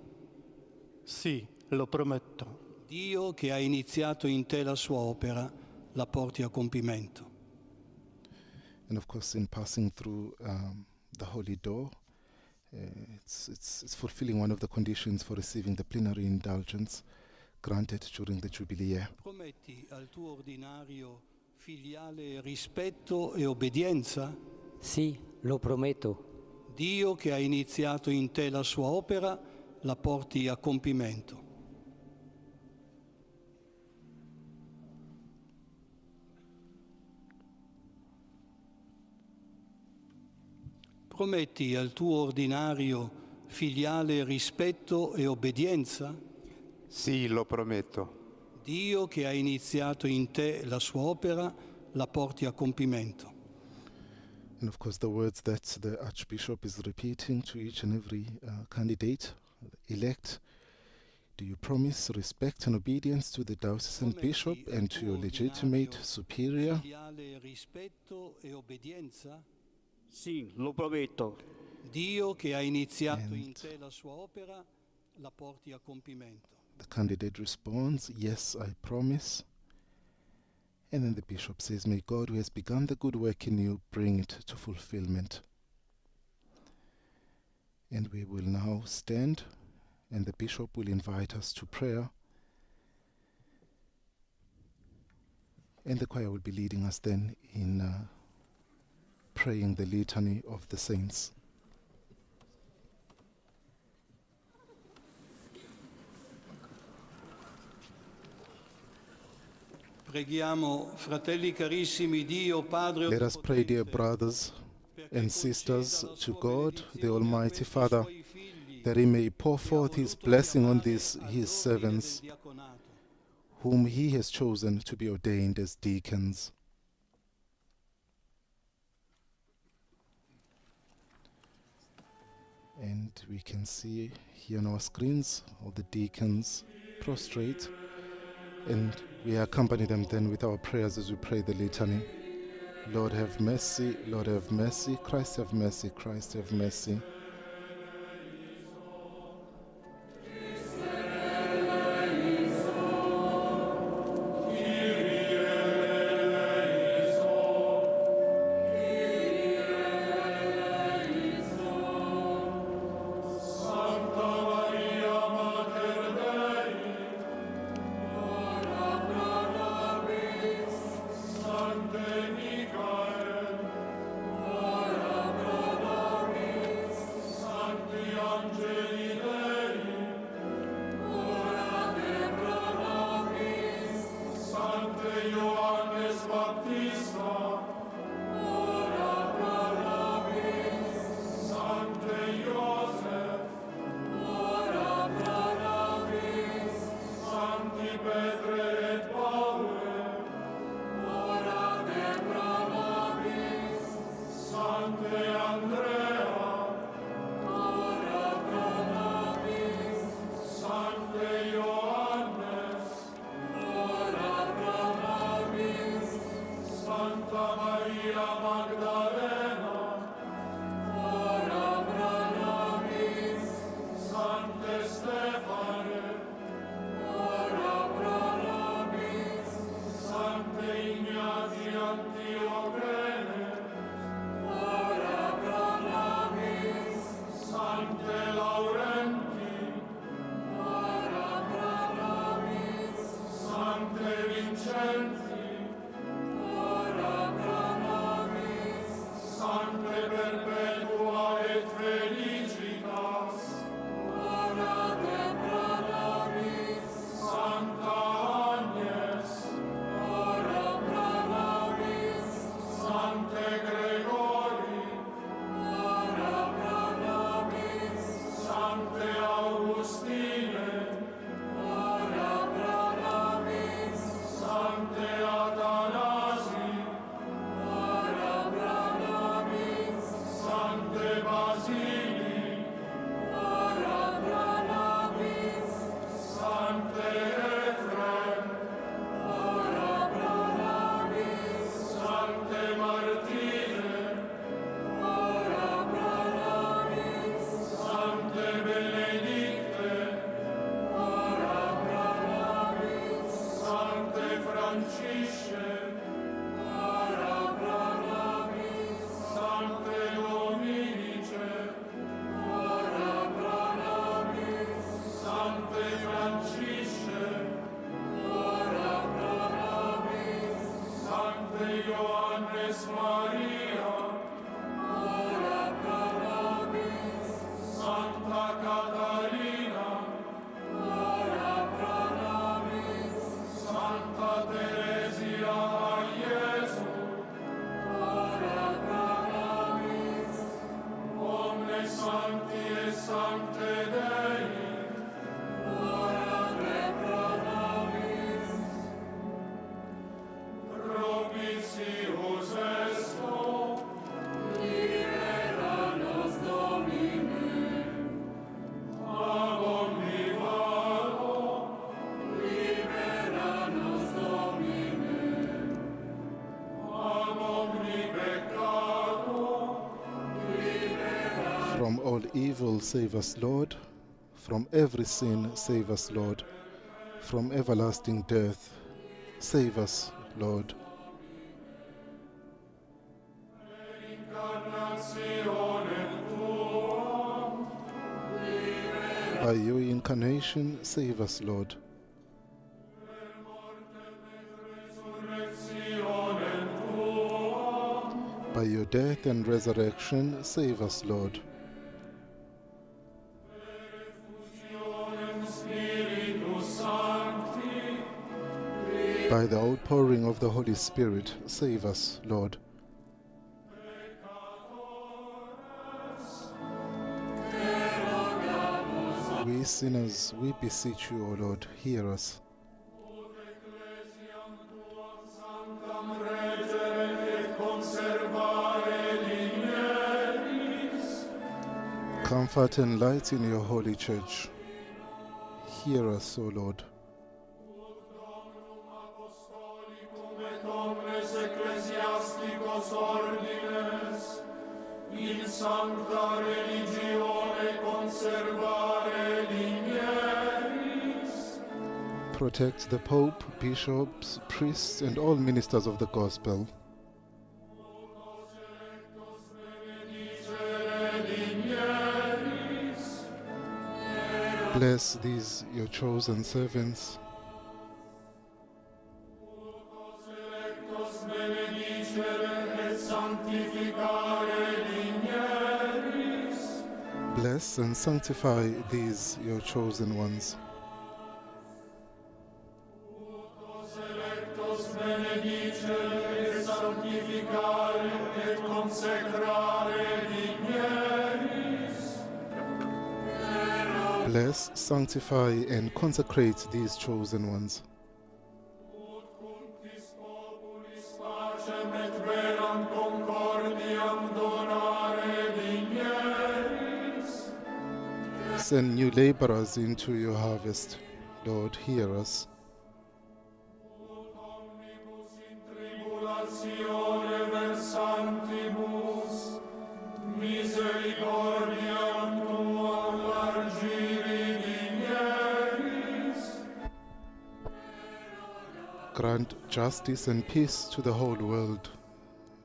Sì, lo prometto. Dio che ha iniziato in te la sua opera, la porti a compimento. And of course, in passing through the holy door, it's fulfilling one of the conditions for receiving the plenary indulgence granted during the Jubilee year. Prometti al tuo ordinario filiale rispetto e obbedienza? Sì, lo prometto. Dio che ha iniziato in te la sua opera, la porti a compimento. Prometti al tuo ordinario filiale rispetto e obbedienza? Sì, lo prometto. Dio che ha iniziato in te la sua opera, la porti a compimento. And of course, the words that the Archbishop is repeating to each and every candidate, elect: do you promise respect and obedience to the diocesan bishop and to your legitimate superior? Filiale rispetto e obbedienza? Sì, lo prometto. Dio che ha iniziato in te la sua opera, la porti a compimento. The candidate responds, yes, I promise. And then the bishop says, may God who has begun the good work in you bring it to fulfillment. And we will now stand, and the bishop will invite us to prayer. And the choir will be leading us then in praying the litany of the saints. Preghiamo, fratelli carissimi, Dio Padre Let us pray, dear brothers and sisters, to God, the Almighty Father, that he may pour forth his blessing on these his servants, whom he has chosen to be ordained as deacons. And we can see here on our screens all the deacons prostrate, and we accompany them then with our prayers as we pray the litany. Lord have mercy, Lord have mercy, Christ have mercy, Christ have mercy. From all evil, save us, Lord. From every sin, save us, Lord. From everlasting death, save us, Lord. By your incarnation, save us, Lord. By your death and resurrection, save us, Lord. By the outpouring of the Holy Spirit, save us, Lord. sinners, we beseech you, O Lord, hear us. Comfort and light in your holy church. Hear us, O Lord. In sancta religione conservare digneris. Protect the Pope, bishops, priests, and all ministers of the gospel. Bless these your chosen servants. Bless and sanctify these your chosen ones. Bless, sanctify, and consecrate these chosen ones. Send new laborers into your harvest. Lord, hear us. Grant justice and peace to the whole world.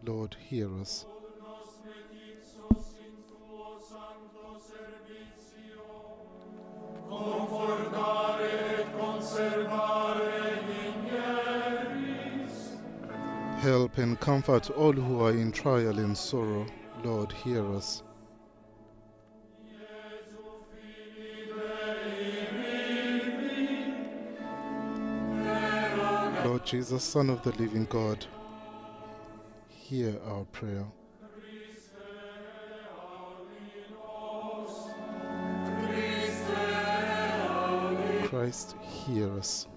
Lord, hear us. Help and comfort all who are in trial and sorrow. Lord, hear us. Lord Jesus, Son of the living God, hear our prayer. Christ, hear us.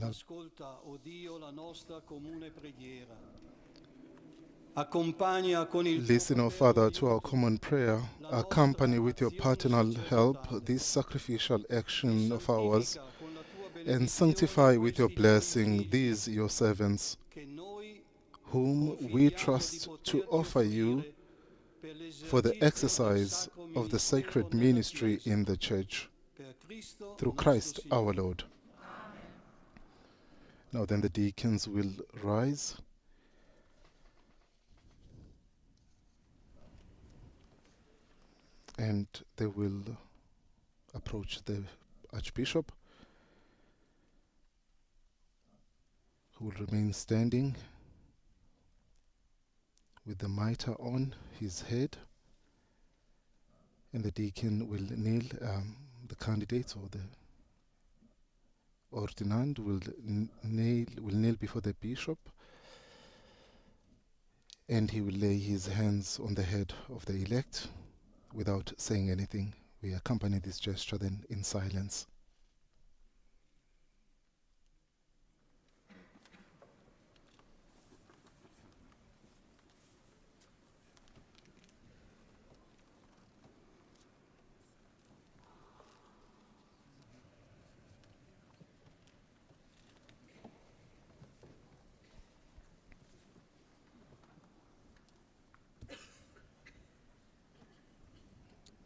Ascolta, o Dio, la nostra comune preghiera. Accompagna con il Listen, O Father, to our common prayer. Accompany with your paternal help this sacrificial action of ours, and sanctify with your blessing these your servants, whom we trust to offer you for the exercise of the sacred ministry in the Church, through Christ our Lord. Now then the deacons will rise. And they will approach the Archbishop, who will remain standing with the mitre on his head. And the deacon will kneel, the candidate or the ordinand will kneel before the bishop, and he will lay his hands on the head of the elect without saying anything. We accompany this gesture then in silence.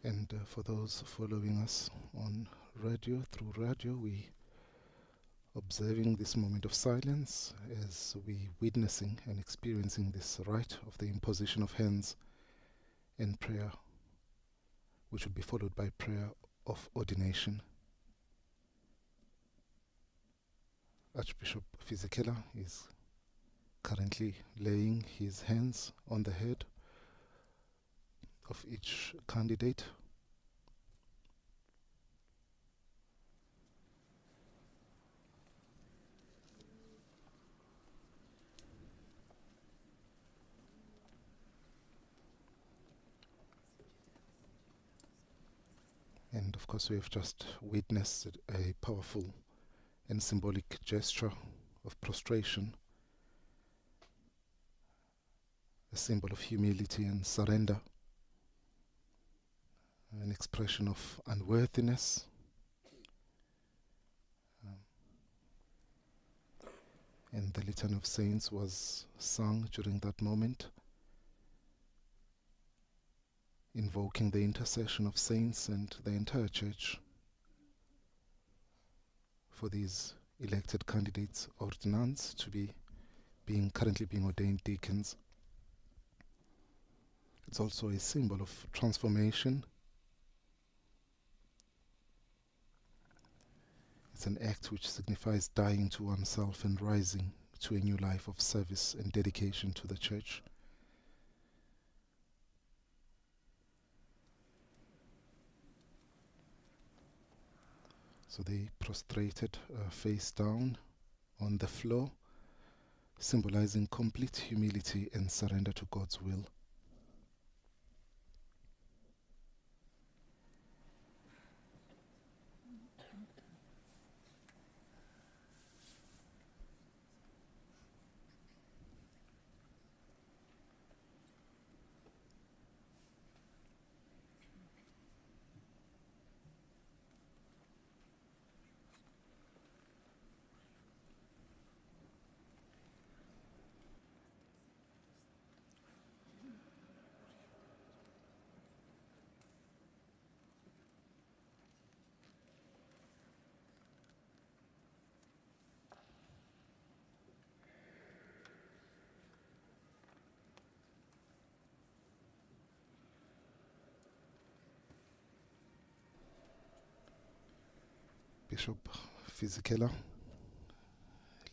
And for those following us on radio, through radio, we observing this moment of silence as we witnessing and experiencing this rite of the imposition of hands and prayer, which will be followed by prayer of ordination. Archbishop Fizikela is currently laying his hands on the head of each candidate. And of course we have just witnessed a powerful and symbolic gesture of prostration, a symbol of humility and surrender, an expression of unworthiness, and the Litany of Saints was sung during that moment, invoking the intercession of saints and the entire church for these elected candidates, ordinands, to be currently being ordained deacons. It's also a symbol of transformation. It's an act which signifies dying to oneself and rising to a new life of service and dedication to the church. So they prostrated face down on the floor, symbolizing complete humility and surrender to God's will. Bishop Fisichella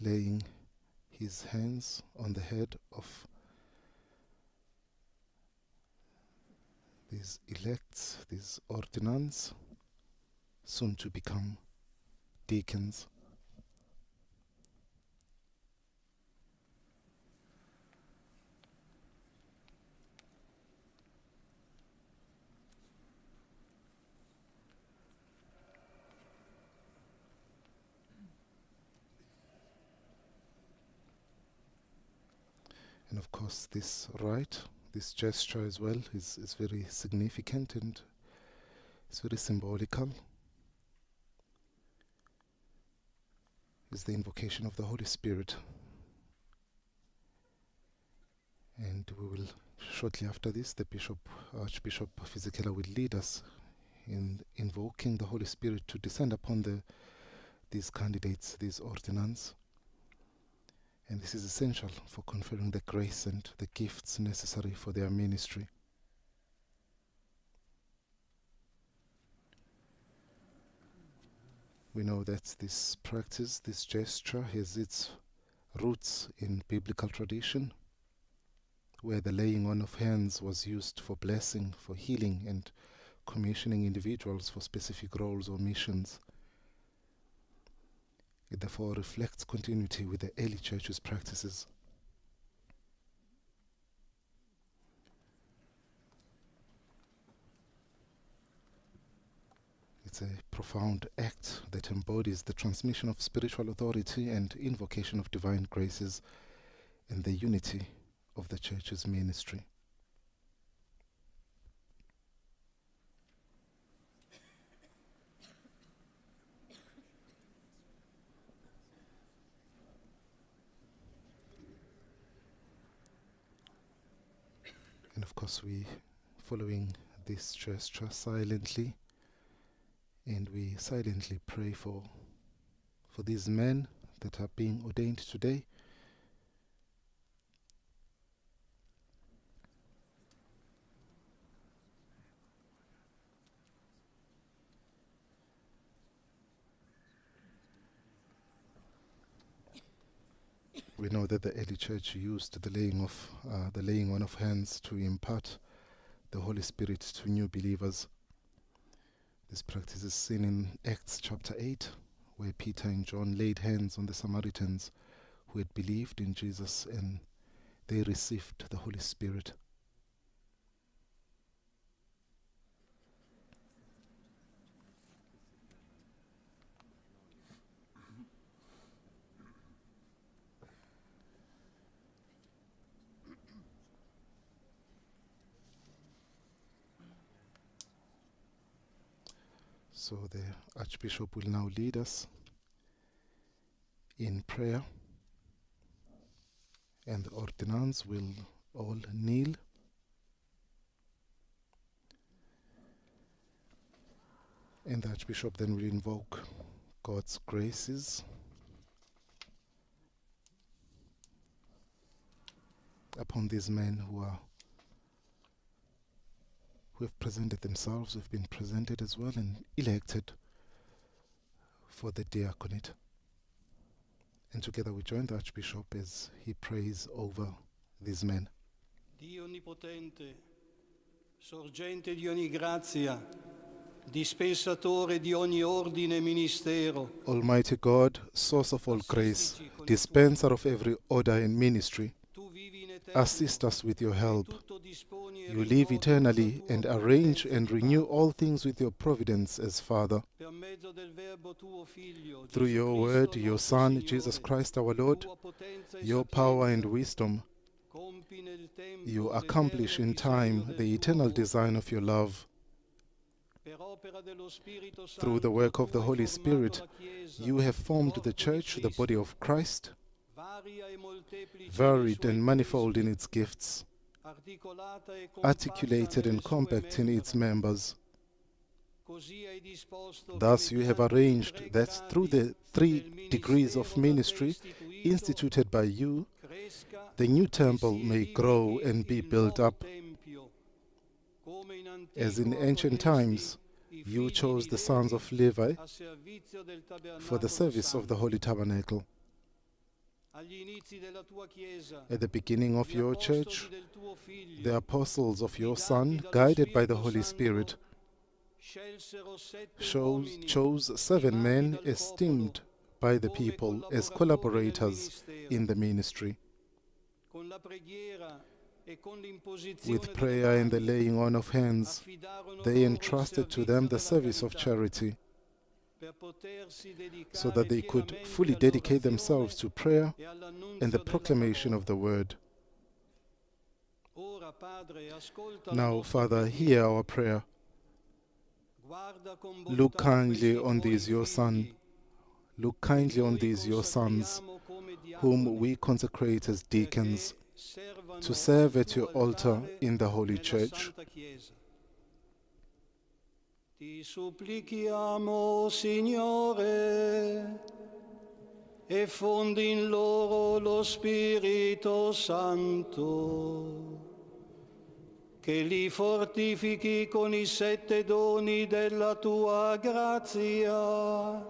laying his hands on the head of these elects, these ordinands, soon to become deacons. And of course this rite, this gesture as well, is very significant and it's very symbolical. It's the invocation of the Holy Spirit. And we will, shortly after this, the Archbishop Fisichella will lead us in invoking the Holy Spirit to descend upon these candidates, these ordinands. And this is essential for conferring the grace and the gifts necessary for their ministry. We know that this practice, this gesture, has its roots in biblical tradition, where the laying on of hands was used for blessing, for healing, and commissioning individuals for specific roles or missions. It therefore reflects continuity with the early church's practices. It's a profound act that embodies the transmission of spiritual authority and invocation of divine graces and the unity of the church's ministry. And of course we, following this gesture silently, and we silently pray for these men that are being ordained today. We know that the early church used the laying on of hands to impart the Holy Spirit to new believers. This practice is seen in Acts chapter 8, where Peter and John laid hands on the Samaritans who had believed in Jesus and they received the Holy Spirit. So the Archbishop will now lead us in prayer, and the ordinands will all kneel. And the Archbishop then will invoke God's graces upon these men who have presented themselves, who have been presented as well and elected for the diaconate. And together we join the Archbishop as he prays over these men. Dio onnipotente, sorgente di ogni grazia, dispensatore di ogni ordine e ministero. Almighty God, source of all grace, dispenser of every order and ministry, assist us with your help. You live eternally and arrange and renew all things with your providence as Father. Through your word, your Son, Jesus Christ our Lord, your power and wisdom, you accomplish in time the eternal design of your love. Through the work of the Holy Spirit, you have formed the Church, the body of Christ, varied and manifold in its gifts, articulated and compact in its members. Thus you have arranged that through the 3 degrees of ministry instituted by you, the new temple may grow and be built up. As in ancient times, you chose the sons of Levi for the service of the Holy Tabernacle. At the beginning of your church, the apostles of your Son, guided by the Holy Spirit, chose 7 men esteemed by the people as collaborators in the ministry. With prayer and the laying on of hands, they entrusted to them the service of charity, so that they could fully dedicate themselves to prayer and the proclamation of the word. Now, Father, hear our prayer. Look kindly on these your Son. Look kindly on these your sons, whom we consecrate as deacons, to serve at your altar in the Holy Church. Ti supplichiamo, Signore, e fondi in loro lo Spirito Santo, che li fortifichi con i 7 doni della tua grazia,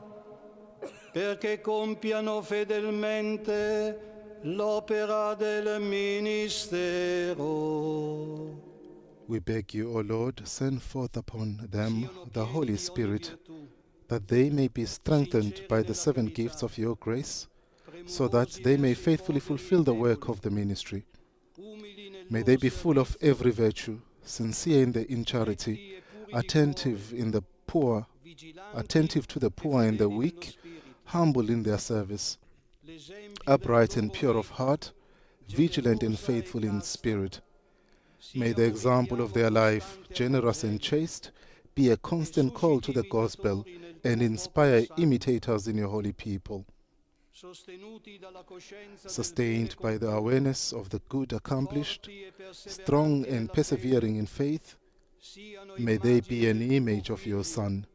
perché compiano fedelmente l'opera del ministero. We beg you, O Lord, send forth upon them the Holy Spirit, that they may be strengthened by the 7 gifts of your grace, so that they may faithfully fulfill the work of the ministry. May they be full of every virtue, sincere in charity, attentive to the poor and the weak, humble in their service, upright and pure of heart, vigilant and faithful in spirit. May the example of their life, generous and chaste, be a constant call to the gospel and inspire imitators in your holy people. Sustained by the awareness of the good accomplished, strong and persevering in faith, may they be an image of your Son,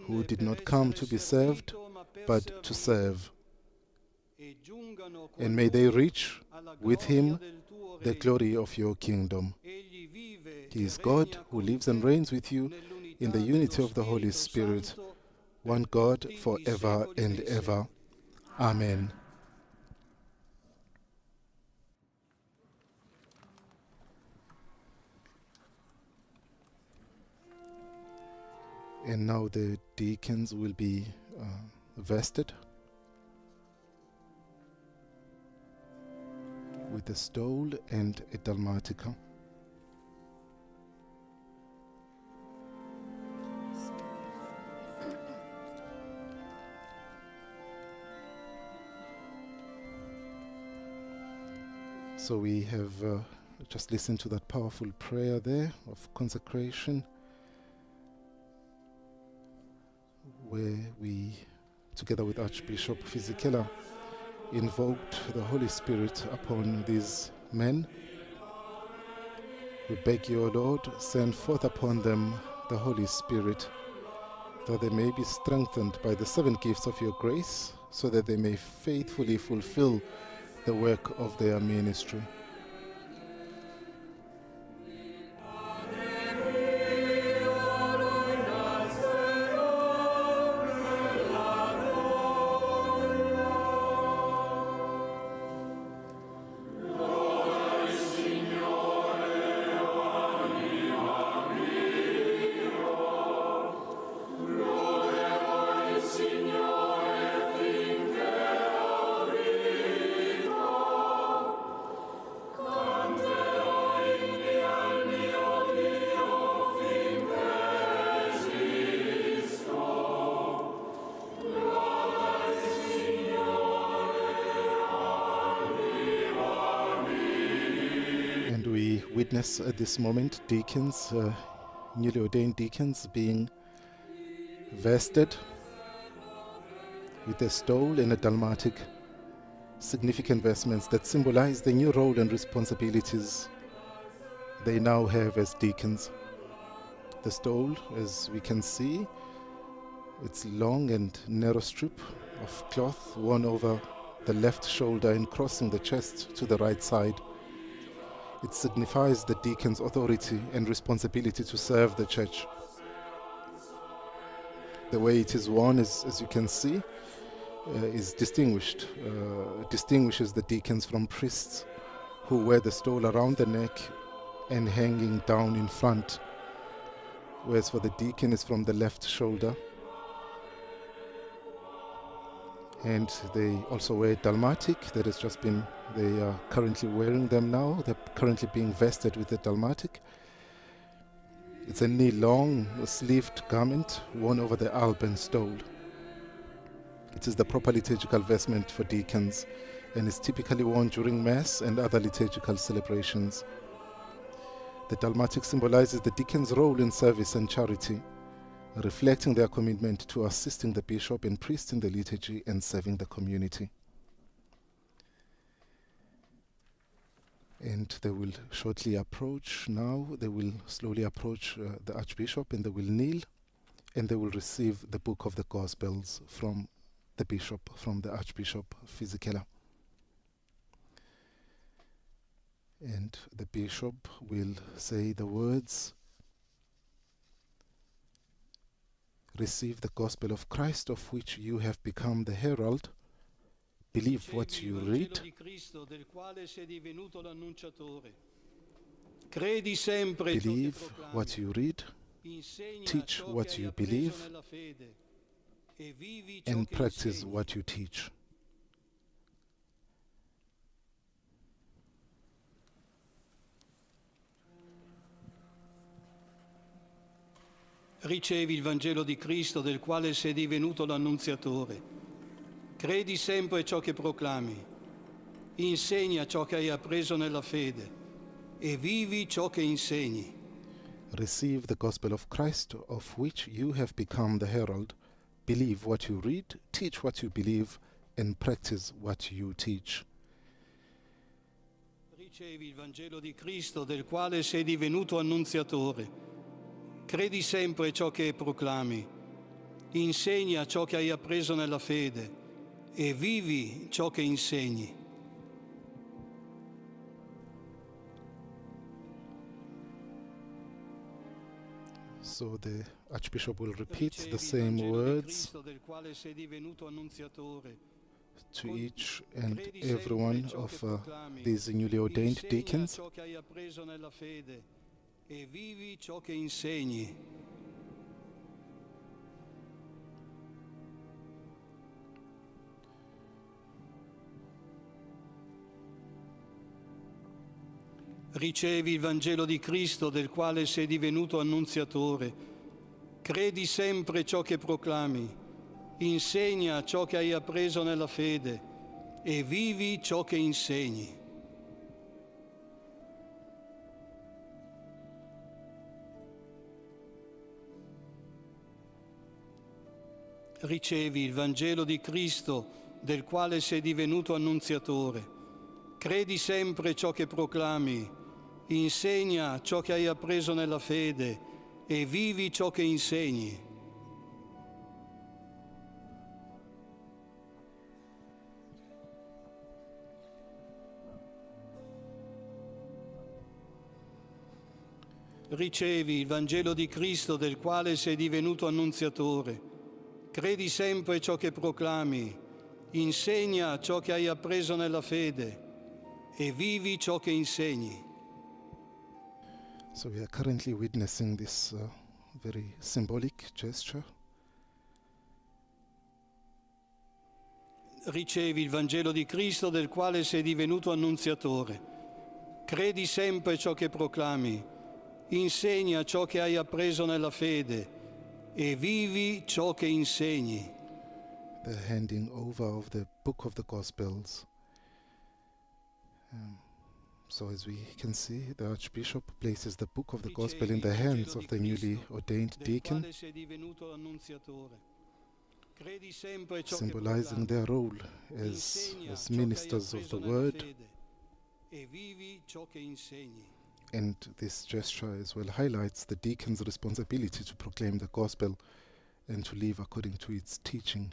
who did not come to be served, but to serve. And may they reach with him the glory of your kingdom. He is God who lives and reigns with you in the unity of the Holy Spirit, one God forever and ever. Amen. And now the deacons will be vested with a stole and a dalmatica. So we have just listened to that powerful prayer there of consecration. where we, together with Archbishop Fisichella, invoked the Holy Spirit upon these men. We beg you, O Lord, send forth upon them the Holy Spirit, that they may be strengthened by the 7 gifts of your grace, so that they may faithfully fulfill the work of their ministry. Witness at this moment deacons, newly ordained deacons, being vested with a stole and a dalmatic, significant vestments that symbolize the new role and responsibilities they now have as deacons. The stole, as we can see, it's long and narrow strip of cloth worn over the left shoulder and crossing the chest to the right side. It signifies the deacon's authority and responsibility to serve the church. The way it is worn, as you can see, is distinguishes the deacons from priests who wear the stole around the neck and hanging down in front, whereas for the deacon it's from the left shoulder. And they also wear dalmatic. That has just been, they are currently wearing them now. They're currently being vested with the dalmatic. It's a knee-long, sleeved garment worn over the alb and stole. It is the proper liturgical vestment for deacons and is typically worn during Mass and other liturgical celebrations. The dalmatic symbolizes the deacon's role in service and charity, reflecting their commitment to assisting the bishop and priest in the liturgy and serving the community. And they will shortly approach now, they will slowly approach the Archbishop, and they will kneel and they will receive the book of the Gospels from the bishop, from the Archbishop Fisichella. And the bishop will say the words, "Receive the gospel of Christ, of which you have become the herald. Believe what you read. Believe what you read. Teach what you believe. And practice what you teach." Ricevi il Vangelo di Cristo del quale sei divenuto l'annunziatore. Credi sempre ciò che proclami. Insegna ciò che hai appreso nella fede e vivi ciò che insegni. Receive the gospel of Christ, of which you have become the herald. Believe what you read, teach what you believe, and practice what you teach. Ricevi il Vangelo di Cristo del quale sei divenuto annunziatore. Credi sempre ciò che proclami, insegna ciò che hai appreso nella fede e vivi ciò che insegni. So the Archbishop will repeat the same words to each and every one of these newly ordained deacons. E vivi ciò che insegni. Ricevi il Vangelo di Cristo del quale sei divenuto annunziatore. Credi sempre ciò che proclami. Insegna ciò che hai appreso nella fede e vivi ciò che insegni. Ricevi il Vangelo di Cristo, del quale sei divenuto annunziatore. Credi sempre ciò che proclami, insegna ciò che hai appreso nella fede e vivi ciò che insegni. Ricevi il Vangelo di Cristo, del quale sei divenuto annunziatore. Credi sempre ciò che proclami, insegna ciò che hai appreso nella fede e vivi ciò che insegni. So we are currently witnessing this very symbolic gesture. Ricevi il Vangelo di Cristo, del quale sei divenuto annunziatore. Credi sempre ciò che proclami, insegna ciò che hai appreso nella fede e vivi ciò che insegni. The handing over of the book of the Gospels. So as we can see, the Archbishop places the book of the Gospel in the hands of the newly ordained deacon, symbolizing their role as ministers of the Word. And this gesture as well highlights the deacon's responsibility to proclaim the Gospel and to live according to its teaching.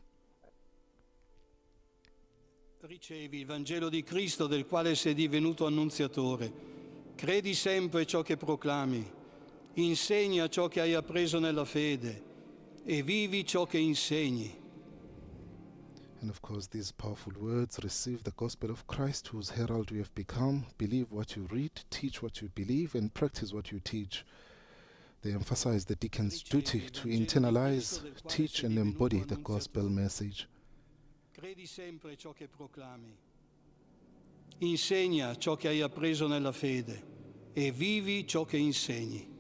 Ricevi il Vangelo di Cristo, del quale sei divenuto annunziatore. Credi sempre ciò che proclami, insegna ciò che hai appreso nella fede e vivi ciò che insegni. And of course, these powerful words: receive the gospel of Christ, whose herald you have become, believe what you read, teach what you believe, and practice what you teach. They emphasize the deacon's duty to internalize, teach, and embody the gospel message. Credi sempre ciò che proclami, insegna ciò che hai appreso nella fede e vivi ciò che insegni.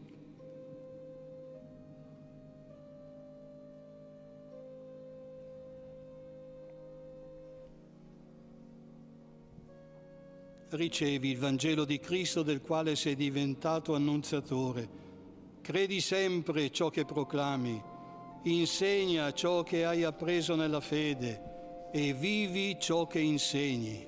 Ricevi il Vangelo di Cristo, del quale sei diventato annunziatore. Credi sempre ciò che proclami, insegna ciò che hai appreso nella fede e vivi ciò che insegni.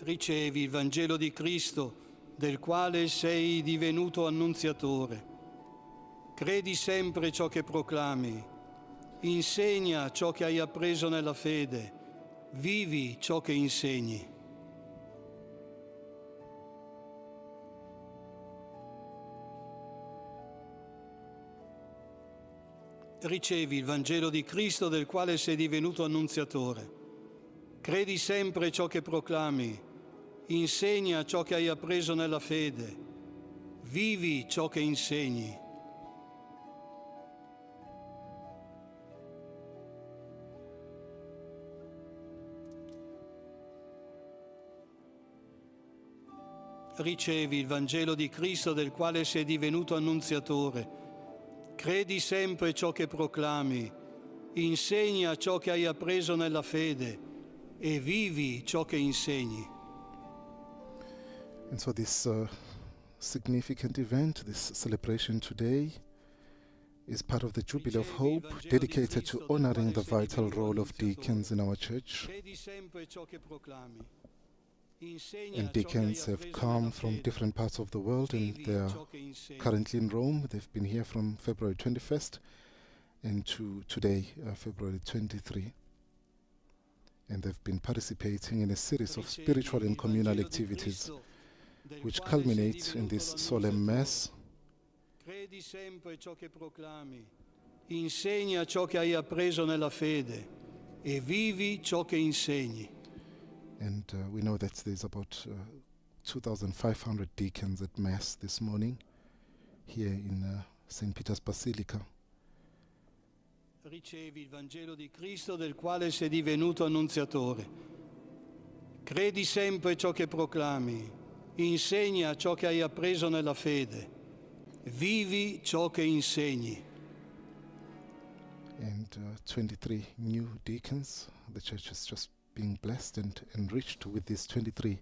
Ricevi il Vangelo di Cristo, del quale sei divenuto annunziatore. Credi sempre ciò che proclami, insegna ciò che hai appreso nella fede, vivi ciò che insegni. Ricevi il Vangelo di Cristo, del quale sei divenuto annunziatore. Credi sempre ciò che proclami, insegna ciò che hai appreso nella fede, vivi ciò che insegni. Ricevi il Vangelo di Cristo, del quale sei divenuto annunziatore. Credi sempre ciò che proclami, insegna ciò che hai appreso nella fede e vivi ciò che insegni. And so this significant event, this celebration today, is part of the Jubilee of Hope, dedicated to honoring the vital role of deacons in our church. Credi sempre ciò che proclami. And deacons have come from different parts of the world, and they are currently in Rome. They've been here from February 21st and to today, February 23. And they've been participating in a series of spiritual and communal activities, which culminate in this solemn Mass. Credi sempre ciò che proclami, insegna ciò che hai appreso nella fede e vivi ciò che insegni. And we know that there's about 2,500 deacons at Mass this morning here in St. Peter's Basilica. Ricevi il Vangelo di Cristo, del quale sei divenuto annunziatore. Credi sempre ciò che proclami, insegna ciò che hai appreso nella fede, vivi ciò che insegni. And 23 new deacons. The church is just being blessed and enriched with these 23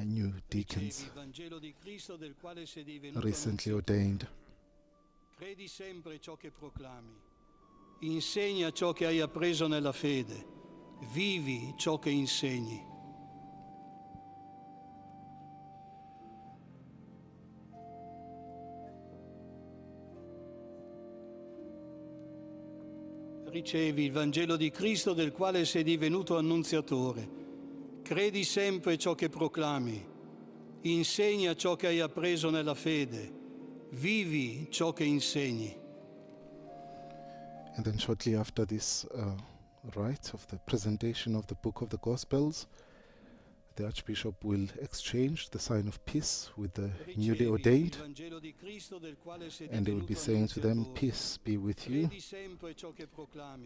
new deacons Il Vangelo di Cristo del quale sei divenuto recently annunziatore. ordained. Credi sempre ciò che proclami. Insegna ciò che hai appreso nella fede. Vivi ciò che insegni. Ricevi il Vangelo di Cristo del quale sei divenuto annunziatore. Credi sempre ciò che proclami. Insegna ciò che hai appreso nella fede. Vivi ciò che insegni. And then shortly after this rite of the presentation of the Book of the Gospels, the Archbishop will exchange the sign of peace with the newly ordained, and he will be saying to them, "Peace be with you."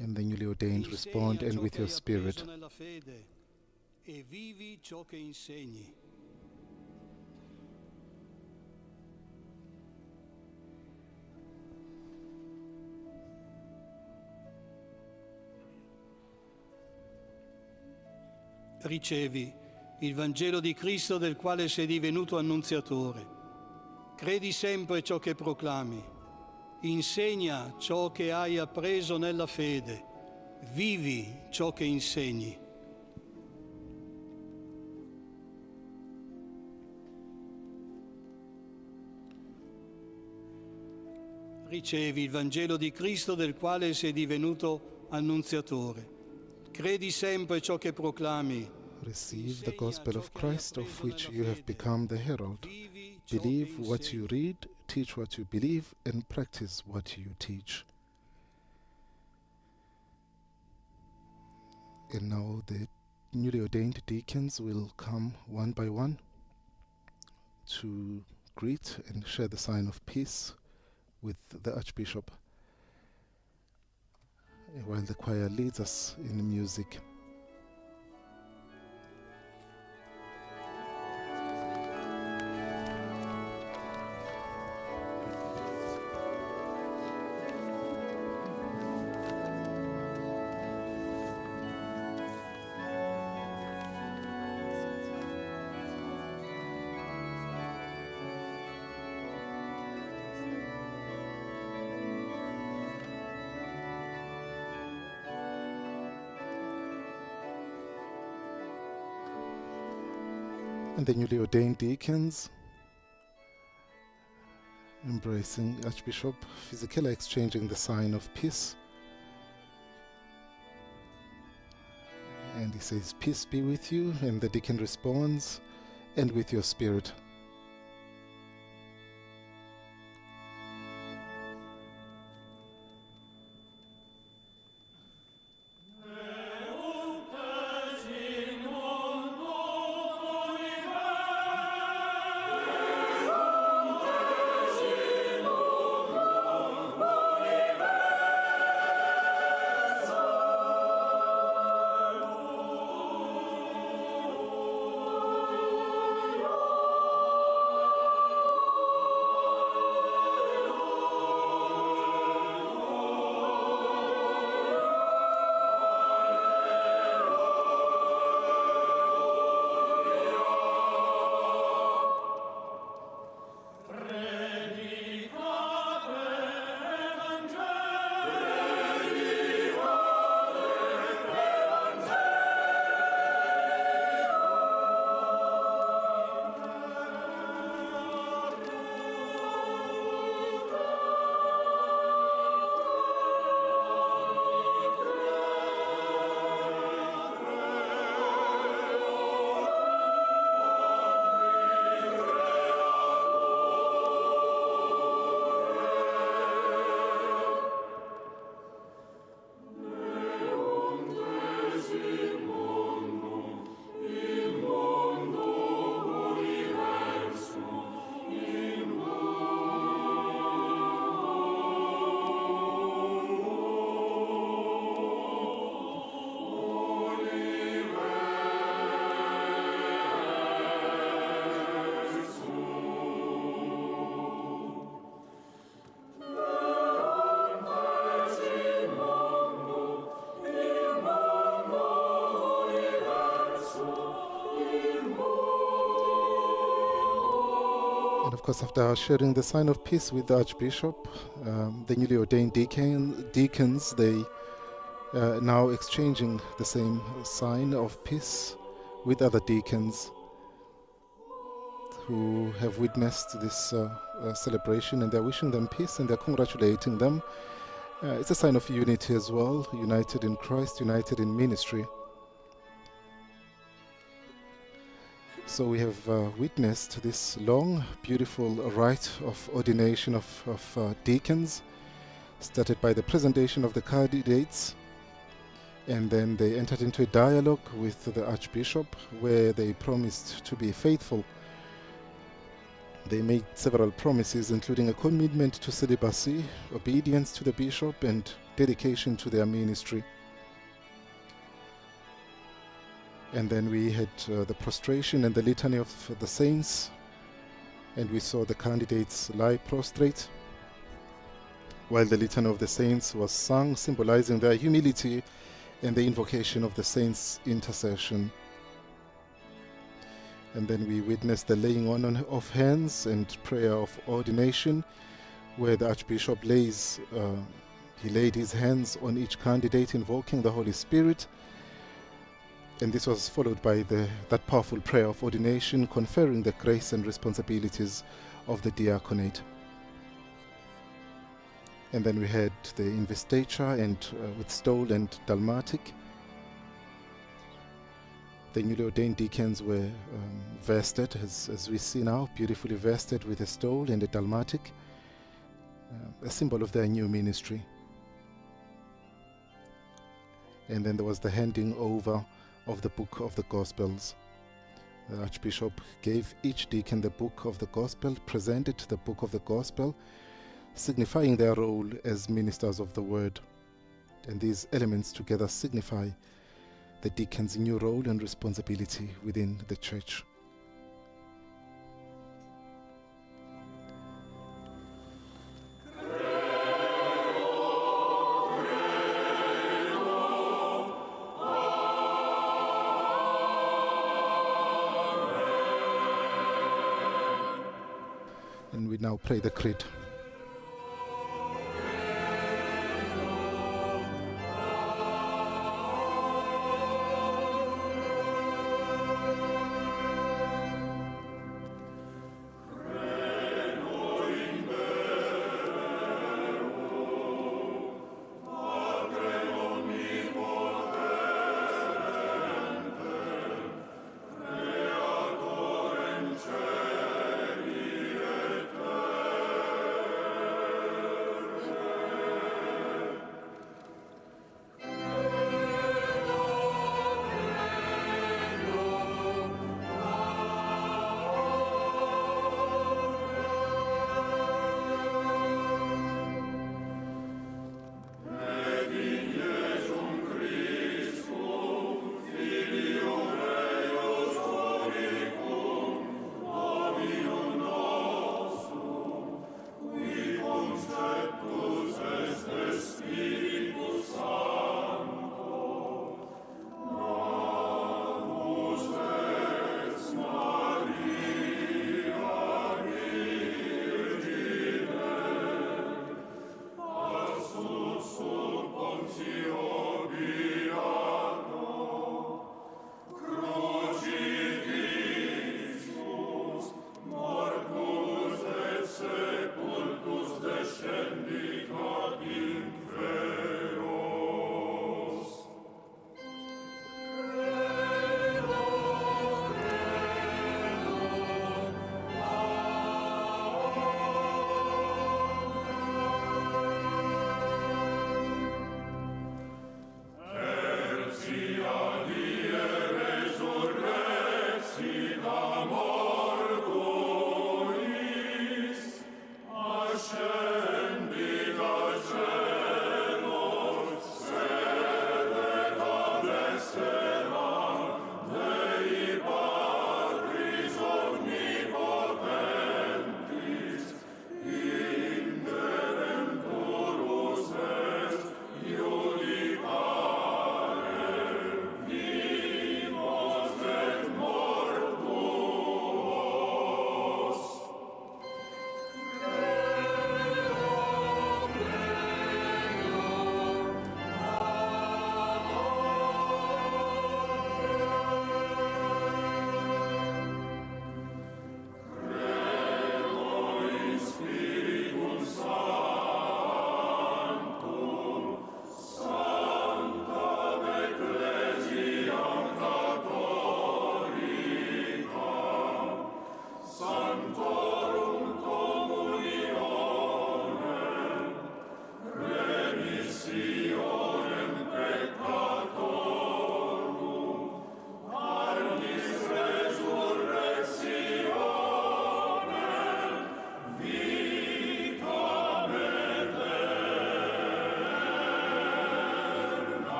And the newly ordained respond, "And with your spirit." E vivi ciò che insegni. Ricevi il Vangelo di Cristo del quale sei divenuto annunziatore. Credi sempre ciò che proclami. Insegna ciò che hai appreso nella fede. Vivi ciò che insegni. Ricevi il Vangelo di Cristo del quale sei divenuto annunziatore. Credi sempre ciò che proclami. Receive the gospel of Christ, of which you have become the herald. Believe what you read, teach what you believe, and practice what you teach. And now the newly ordained deacons will come one by one to greet and share the sign of peace with the Archbishop, while the choir leads us in the music. And the newly ordained deacons, embracing Archbishop, physically exchanging the sign of peace. And he says, "Peace be with you," and the deacon responds, "And with your spirit." course, after sharing the sign of peace with the Archbishop, the newly ordained deacons, they now exchanging the same sign of peace with other deacons who have witnessed this celebration, and they're wishing them peace and they're congratulating them. It's a sign of unity as well, united in Christ, united in ministry. So we have witnessed this long, beautiful rite of ordination of deacons, started by the presentation of the candidates, and then they entered into a dialogue with the Archbishop where they promised to be faithful. They made several promises, including a commitment to celibacy, obedience to the bishop, and dedication to their ministry. And then we had the prostration and the litany of the saints, and we saw the candidates lie prostrate while the litany of the saints was sung, symbolizing their humility and the invocation of the saints' intercession. And then we witnessed the laying on of hands and prayer of ordination, where the Archbishop laid his hands on each candidate, invoking the Holy Spirit. And this was followed by that powerful prayer of ordination, conferring the grace and responsibilities of the diaconate. And then we had the investiture and with stole and dalmatic. The newly ordained deacons were vested, as we see now, beautifully vested with a stole and a dalmatic, a symbol of their new ministry. And then there was the handing over of the book of the Gospels. The Archbishop gave each deacon the book of the Gospel, presented the book of the Gospel, signifying their role as ministers of the Word. And these elements together signify the deacon's new role and responsibility within the Church. And we now play the Creed.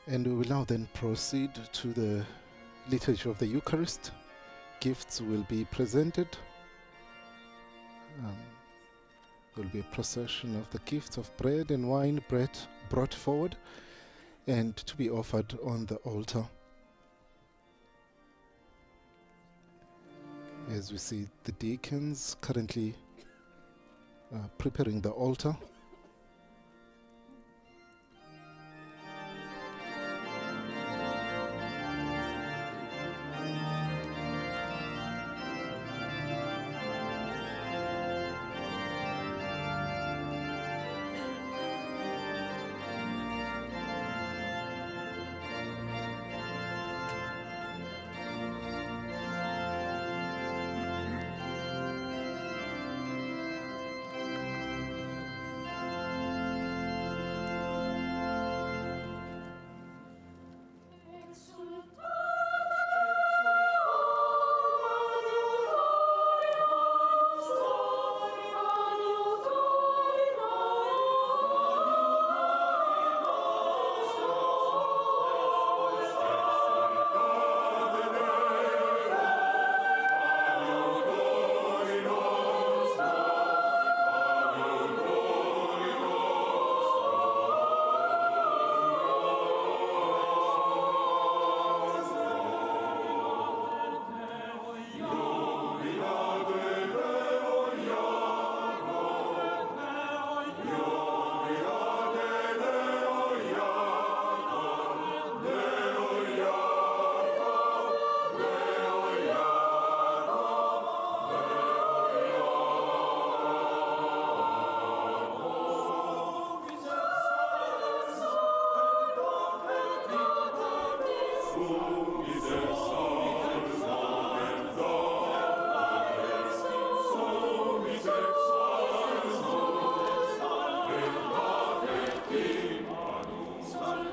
And we will now then proceed to the Liturgy of the Eucharist. Gifts will be presented. There will be a procession of the gifts of bread and wine brought forward and to be offered on the altar. As we see the deacons currently preparing the altar.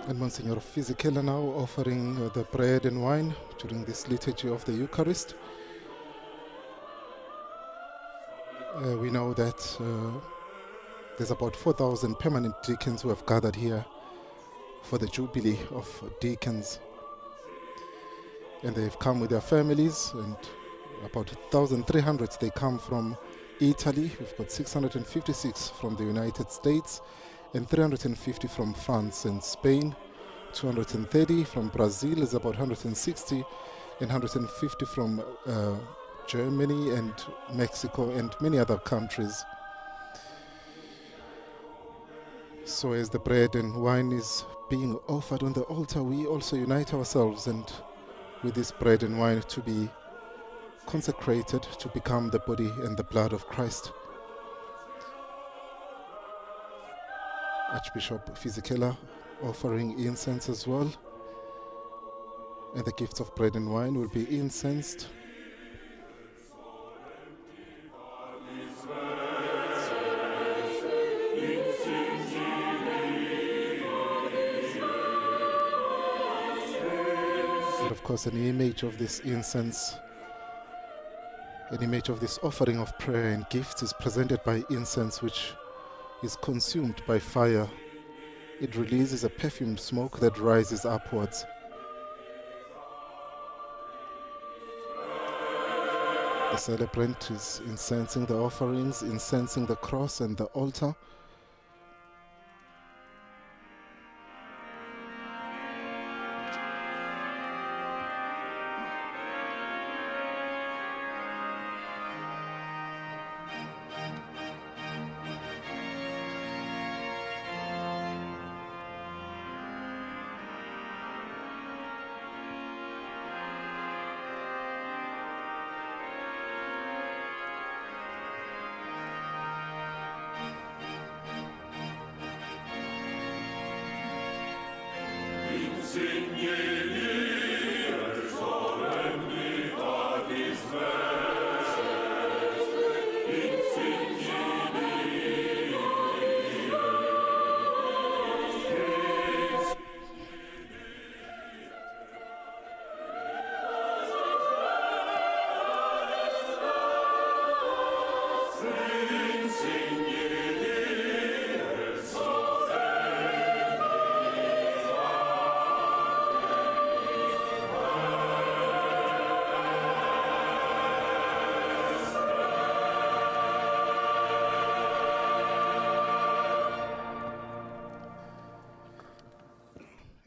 And Monsignor Fisichella now offering the bread and wine during this Liturgy of the Eucharist. We know that there's about 4,000 permanent deacons who have gathered here for the Jubilee of Deacons. And they've come with their families, and about 1,300 they come from Italy. We've got 656 from the United States, and 350 from France and Spain, 230 from Brazil, is about 160, and 150 from Germany and Mexico and many other countries. So as the bread and wine is being offered on the altar, we also unite ourselves and with this bread and wine to be consecrated to become the body and the blood of Christ. Archbishop Fisichella offering incense as well, and the gifts of bread and wine will be incensed. And of course, an image of this incense, an image of this offering of prayer and gifts is presented by incense, which is consumed by fire. It releases a perfumed smoke that rises upwards. The celebrant is incensing the offerings, incensing the cross and the altar.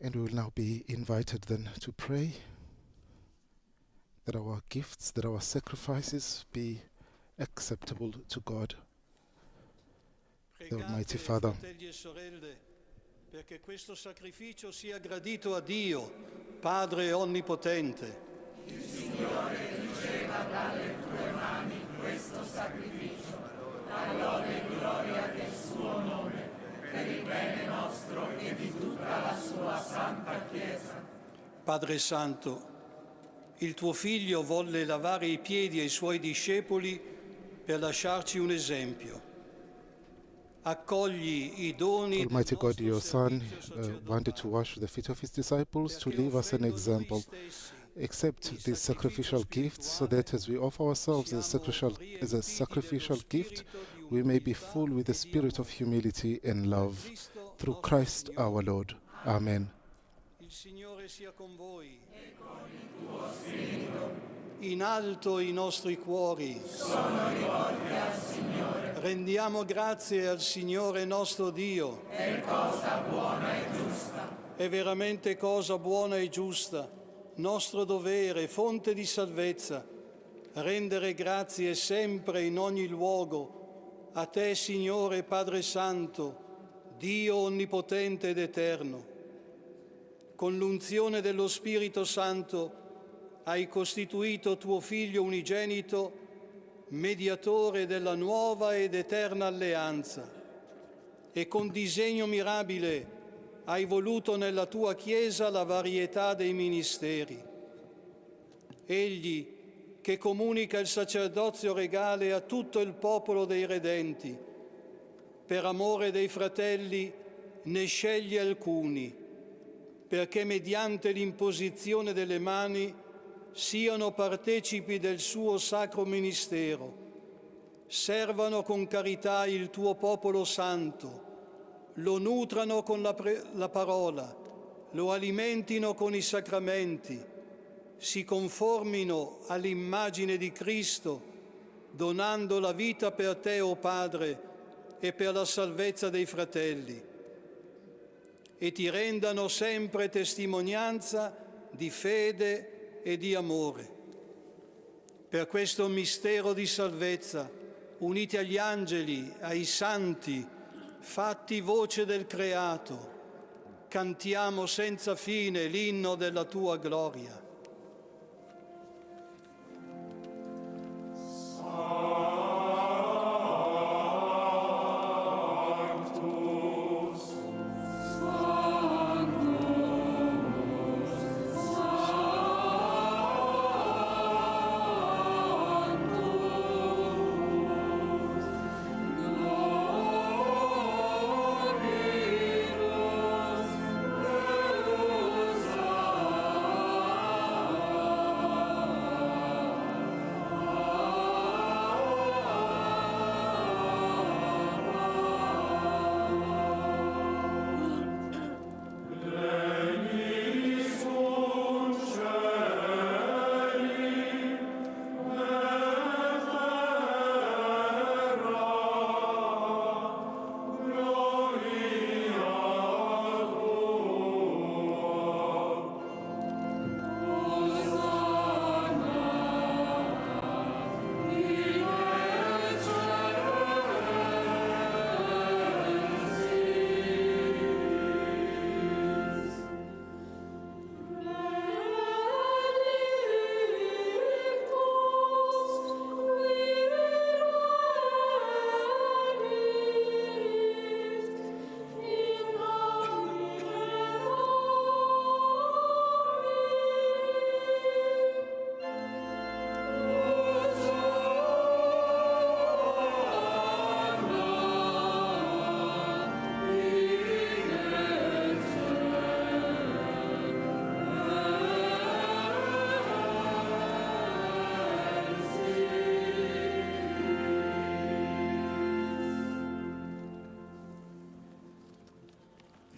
And we will now be invited then to pray that our gifts, that our sacrifices be acceptable to God, the Almighty Father. Fratelli e sorelle, perché questo sacrificio sia gradito a Dio, Padre Onnipotente. Il Signore riceva dalle tue mani questo sacrificio, a lode e gloria del suo nome, per il bene nostro e di tutta la sua santa Chiesa. Padre Santo, il tuo Figlio volle lavare i piedi ai suoi discepoli per lasciarci un esempio. Accogli i doni. Almighty God, your Son wanted to wash the feet of his disciples, to leave us an example. Accept these sacrificial gifts so that as we offer ourselves as a sacrificial gift, we may be full with the spirit of humility and love. Through Christ our Lord. Amen. Il Signore sia con voi. E con il tuo spirito. In alto i nostri cuori sono rivolti al Signore. Rendiamo grazie al Signore nostro Dio. È cosa buona e giusta. È veramente cosa buona e giusta, nostro dovere, fonte di salvezza, rendere grazie sempre in ogni luogo a te, Signore Padre Santo, Dio onnipotente ed eterno. Con l'unzione dello Spirito Santo hai costituito tuo Figlio unigenito, mediatore della nuova ed eterna alleanza, e con disegno mirabile hai voluto nella tua Chiesa la varietà dei ministeri. Egli, che comunica il sacerdozio regale a tutto il popolo dei redenti, per amore dei fratelli ne sceglie alcuni, perché mediante l'imposizione delle mani siano partecipi del suo sacro ministero, servano con carità il tuo popolo santo, lo nutrano con la parola, lo alimentino con i sacramenti, si conformino all'immagine di Cristo, donando la vita per te, o Padre, e per la salvezza dei fratelli, e ti rendano sempre testimonianza di fede e di amore. Per questo mistero di salvezza, uniti agli angeli, ai santi, fatti voce del creato, cantiamo senza fine l'inno della tua gloria.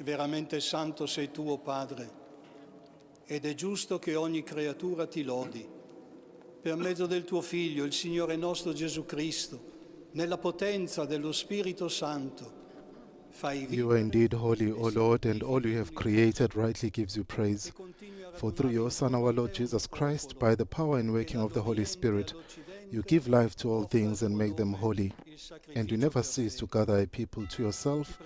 Veramente santo sei tu, o Padre, ed è giusto che ogni creatura ti lodi. Per mezzo del tuo Figlio, il Signore nostro Gesù Cristo, nella potenza dello Spirito Santo, You are indeed holy, O Lord, and all you have created rightly gives you praise. For through your Son, our Lord Jesus Christ, by the power and working of the Holy Spirit, you give life to all things and make them holy. And you never cease to gather a people to yourself,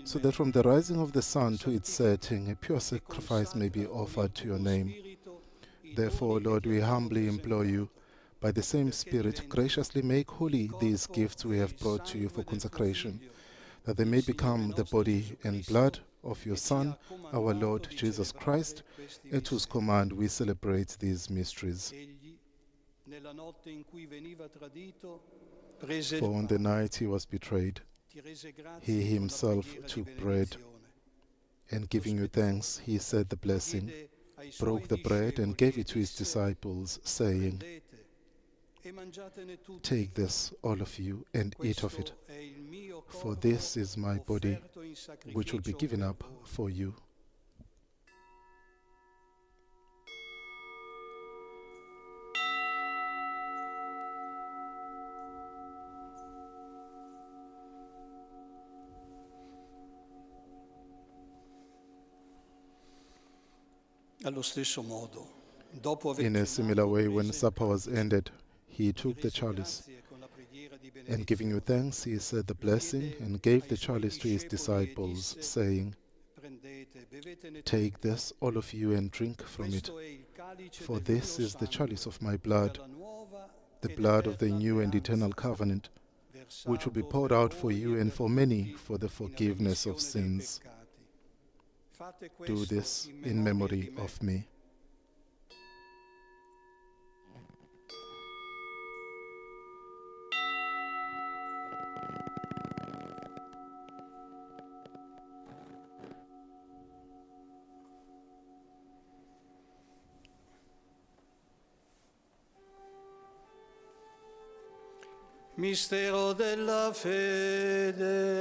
so that from the rising of the sun to its setting, a pure sacrifice may be offered to your name. Therefore, Lord, we humbly implore you, by the same Spirit, graciously make holy these gifts we have brought to you for consecration, that they may become the body and blood of your Son, our Lord Jesus Christ, at whose command we celebrate these mysteries. For on the night he was betrayed, he himself took bread, and giving you thanks, he said the blessing, broke the bread and gave it to his disciples, saying, "Take this, all of you, and eat of it, for this is my body, which will be given up for you." In a similar way, when supper was ended, he took the chalice, and giving you thanks, he said the blessing and gave the chalice to his disciples, saying, "Take this, all of you, and drink from it, for this is the chalice of my blood, the blood of the new and eternal covenant, which will be poured out for you and for many for the forgiveness of sins. Do this in memory of me." Mistero della fede.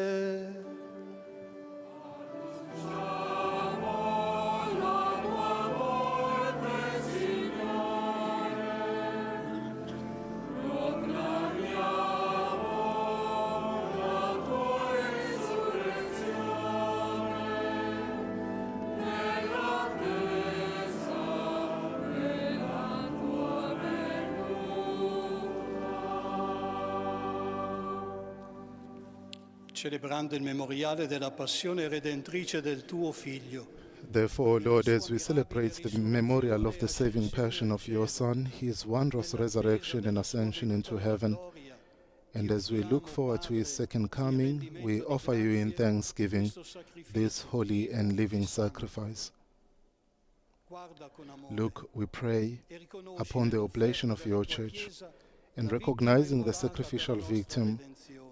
Celebrando il memoriale della passione redentrice del tuo Figlio. Therefore, Lord, as we celebrate the memorial of the saving passion of your Son, his wondrous resurrection and ascension into heaven, and as we look forward to his second coming, we offer you in thanksgiving this holy and living sacrifice. Look, we pray, upon the oblation of your Church, and recognizing the sacrificial victim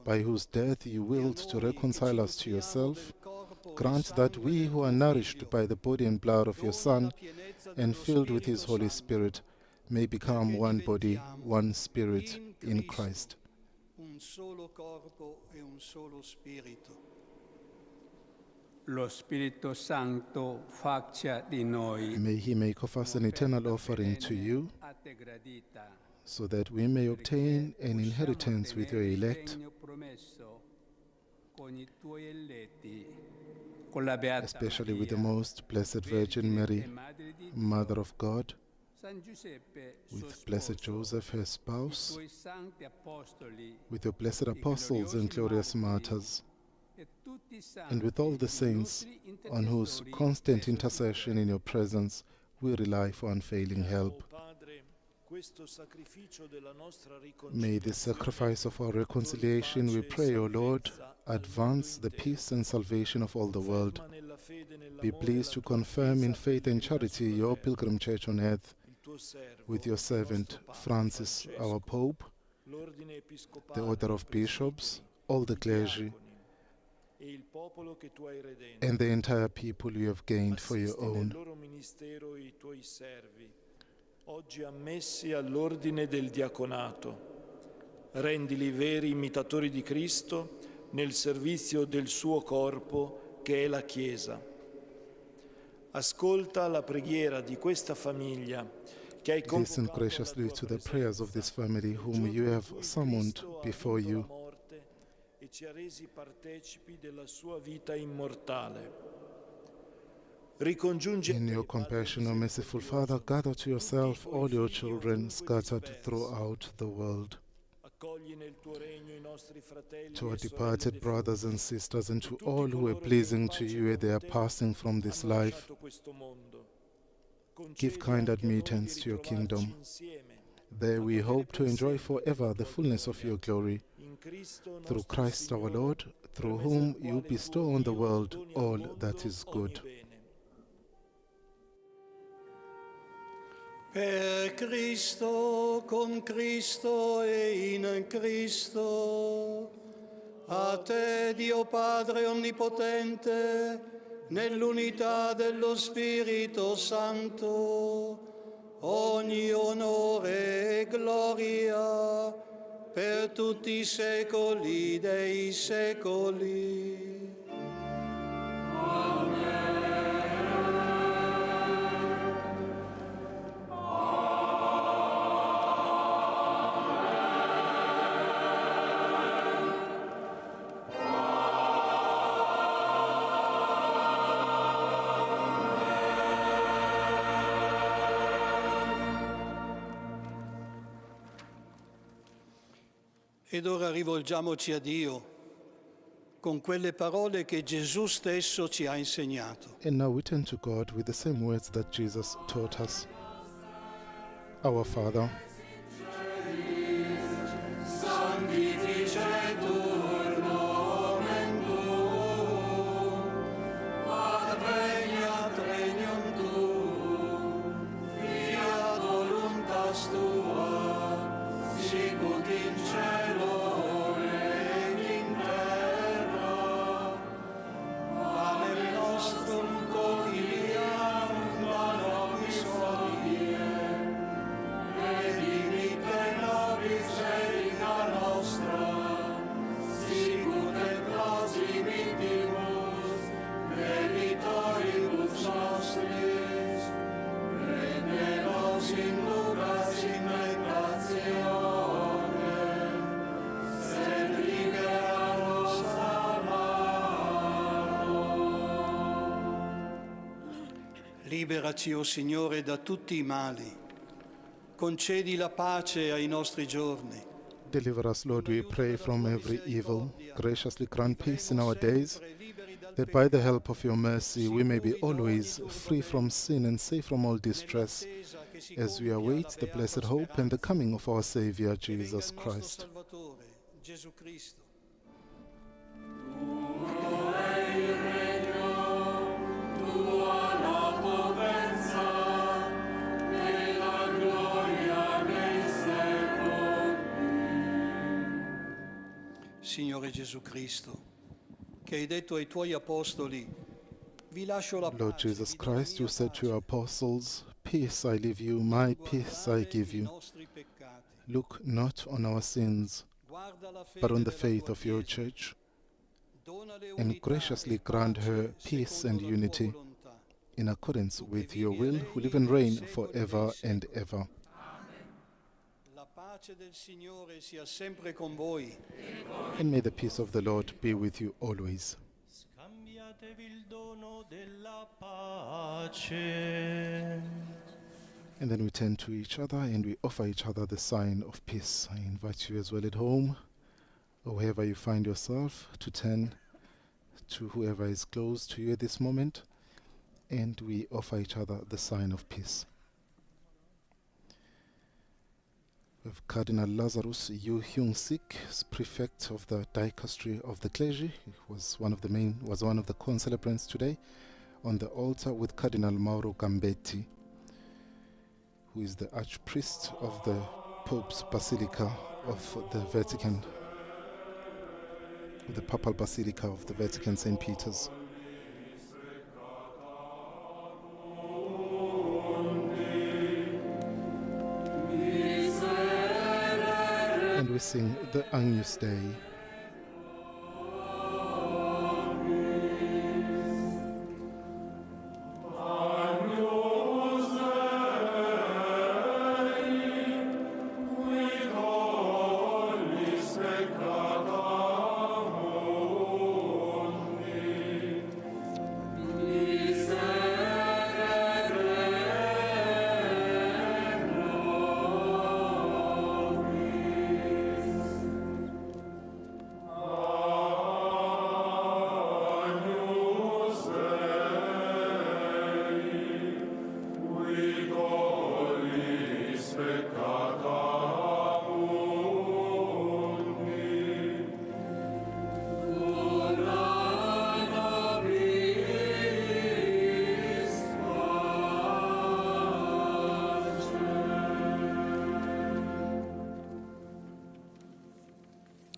by whose death you willed to reconcile us to yourself, grant that we who are nourished by the body and blood of your Son and filled with his Holy Spirit may become one body, one spirit in Christ. Un solo corpo e un solo spirito. Lo Spirito Santo faccia di noi. May he make of us an eternal offering to you, so that we may obtain an inheritance with your elect, especially with the Most Blessed Virgin Mary, Mother of God, with Blessed Joseph, her spouse, with your blessed apostles and glorious martyrs, and with all the saints on whose constant intercession in your presence we rely for unfailing help. May the sacrifice of our reconciliation, we pray, O Lord, advance the peace and salvation of all the world. Be pleased to confirm in faith and charity your pilgrim church on earth, with your servant Francis, our Pope, the order of bishops, all the clergy, and the entire people you have gained for your own. Oggi ammessi all'ordine del diaconato, rendili veri imitatori di Cristo nel servizio del suo corpo che è la Chiesa. Ascolta la preghiera di questa famiglia che hai Listen graciously to the prayers of this family whom you have summoned before you, e ci ha resi partecipi della sua vita immortale. In your compassion, O merciful Father, gather to yourself all your children scattered throughout the world. To our departed brothers and sisters and to all who are pleasing to you as they are passing from this life, give kind admittance to your kingdom. There we hope to enjoy forever the fullness of your glory. Through Christ our Lord, through whom you bestow on the world all that is good. Per Cristo, con Cristo e in Cristo, a te Dio Padre Onnipotente, nell'unità dello Spirito Santo, ogni onore e gloria per tutti i secoli dei secoli. Ed ora rivolgiamoci a Dio con quelle parole che Gesù stesso ci ha insegnato. And now we turn to God with the same words that Jesus taught us. Our Father, Sanctificetur nomen tuum, adveniat regnum tuum, fiat voluntas tua, sicut in cielo ed in terra. Panem nostrum quotidianum da nobis hodie, et dimitte nobis debita nostra, sicut et nos dimittimus debitoribus nostris, et ne nos inducas in tentationem, sed libera nos a malo. Liberaci, o Signore, da tutti i mali. Concedi la pace ai nostri giorni. deliver us, Lord, we pray, from every evil. Graciously grant peace in our days, that by the help of your mercy we may be always free from sin and safe from all distress, as we await the blessed hope and the coming of our Savior, Jesus Christ. Gesù Cristo. Signore Gesù Cristo, che hai detto ai tuoi apostoli, vi lascio la Lord pace, Jesus Christ, you said to your apostles, "Peace I leave you, my peace I give you. Look not on our sins, but on the faith of your church, and graciously grant her peace and unity, in accordance with your will, who live and reign forever and ever." La pace del Signore sia sempre con voi. And may the peace of the Lord be with you always. Scambiatevi il dono della pace. And then we turn to each other and we offer each other the sign of peace. I invite you as well at home, or wherever you find yourself, to turn to whoever is close to you at this moment, and we offer each other the sign of peace. We have Cardinal Lazarus Yu Hyung-sik, prefect of the Dicastery of the Clergy. He was one of the concelebrants today on the altar, with Cardinal Mauro Gambetti, who is the Archpriest of the Pope's Basilica of the Vatican, the Papal Basilica of the Vatican, St. Peter's. And we sing the Agnus Dei.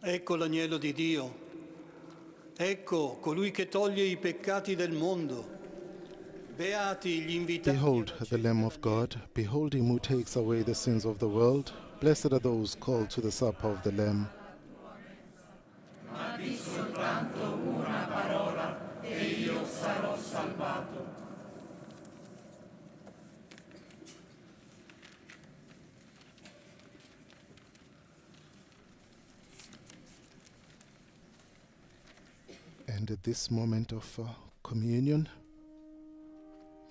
Ecco l'agnello di Dio, ecco colui che toglie i peccati del mondo. Beati gli invitati. Behold the Lamb of God, behold him who takes away the sins of the world. Blessed are those called to the supper of the Lamb. Ma di soltanto una parola e io sarò salvato. And at this moment of communion,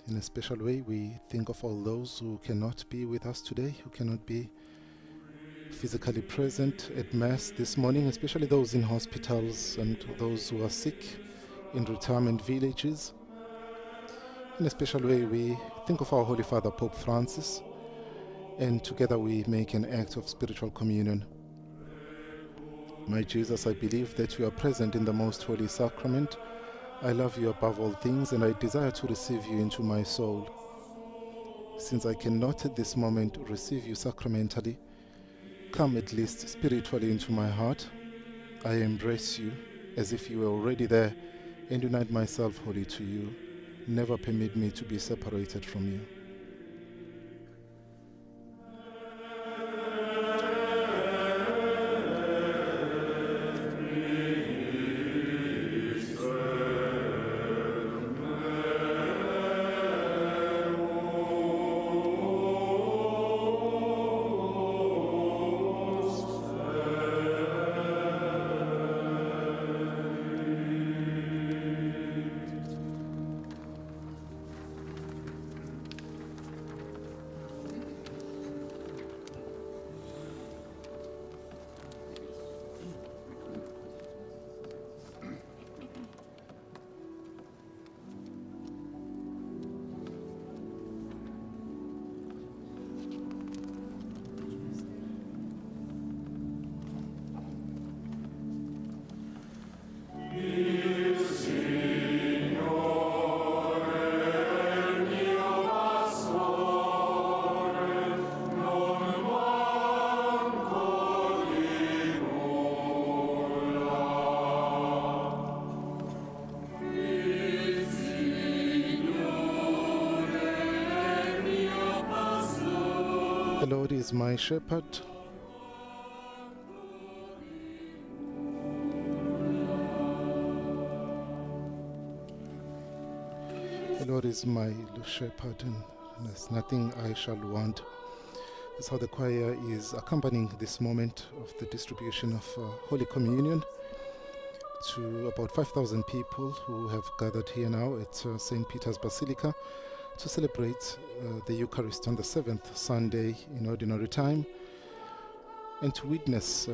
in a special way, we think of all those who cannot be with us today, who cannot be physically present at Mass this morning, especially those in hospitals and those who are sick in retirement villages. In a special way, we think of our Holy Father, Pope Francis, and together we make an act of spiritual communion. My Jesus, I believe that you are present in the most holy sacrament. I love you above all things, and I desire to receive you into my soul. Since I cannot at this moment receive you sacramentally, come at least spiritually into my heart. I embrace you as if you were already there and unite myself wholly to you. Never permit me to be separated from you. The Lord is my shepherd. The Lord is my shepherd, and there's nothing I shall want. That's how the choir is accompanying this moment of the distribution of Holy Communion to about 5,000 people who have gathered here now at St. Peter's Basilica to celebrate the Eucharist on the 7th Sunday in Ordinary Time, and to witness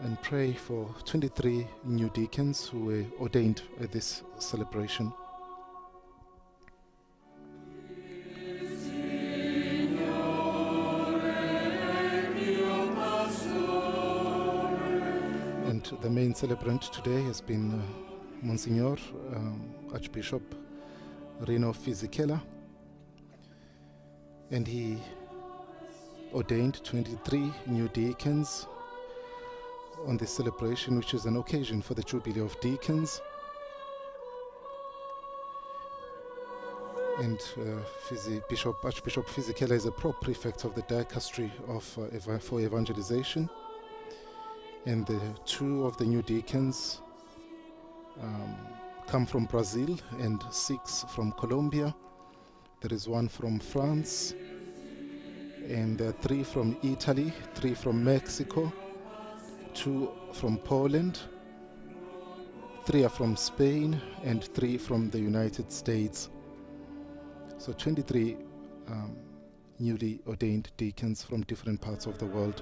and pray for 23 new deacons who were ordained at this celebration. And the main celebrant today has been Monsignor Archbishop Rino Fisichella, and he ordained 23 new deacons on this celebration, which is an occasion for the Jubilee of Deacons. And Archbishop Fisichella is a pro-prefect of the dicastery for evangelization. And the two of the new deacons come from Brazil and 6 from Colombia. There is 1 from France, and 3 from Italy, 3 from Mexico, 2 from Poland, 3 are from Spain, and 3 from the United States. So 23 newly ordained deacons from different parts of the world.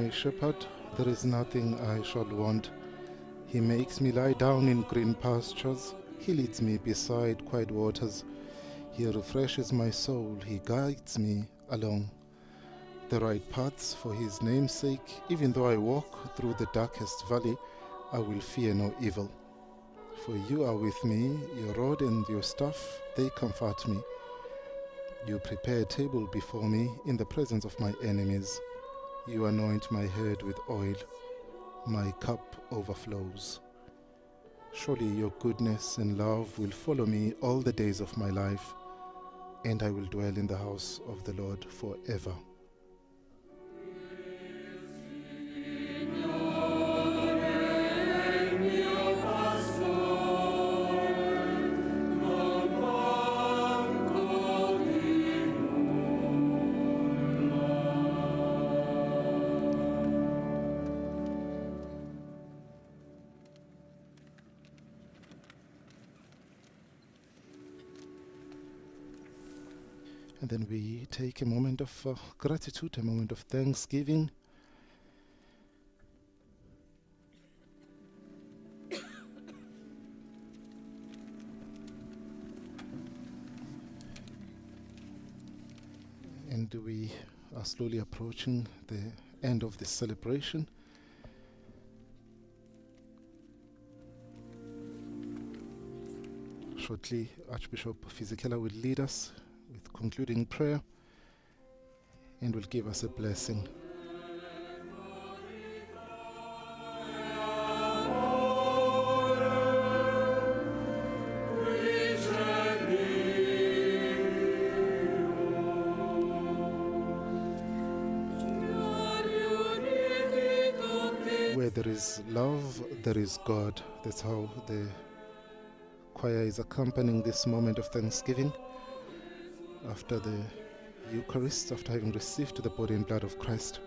my shepherd, there is nothing I shall want. He makes me lie down in green pastures. He leads me beside quiet waters. He refreshes my soul. He guides me along the right paths for his name's sake. Even though I walk through the darkest valley, I will fear no evil. For you are with me, your rod and your staff, they comfort me. You prepare a table before me in the presence of my enemies. You anoint my head with oil. My cup overflows. Surely your goodness and love will follow me all the days of my life, and I will dwell in the house of the Lord forever. And then we take a moment of gratitude, a moment of thanksgiving. And we are slowly approaching the end of this celebration. Shortly, Archbishop Fizikela will lead us with concluding prayer and will give us a blessing. Where there is love, there is God. That's how the choir is accompanying this moment of thanksgiving. After the Eucharist, after having received the body and blood of Christ.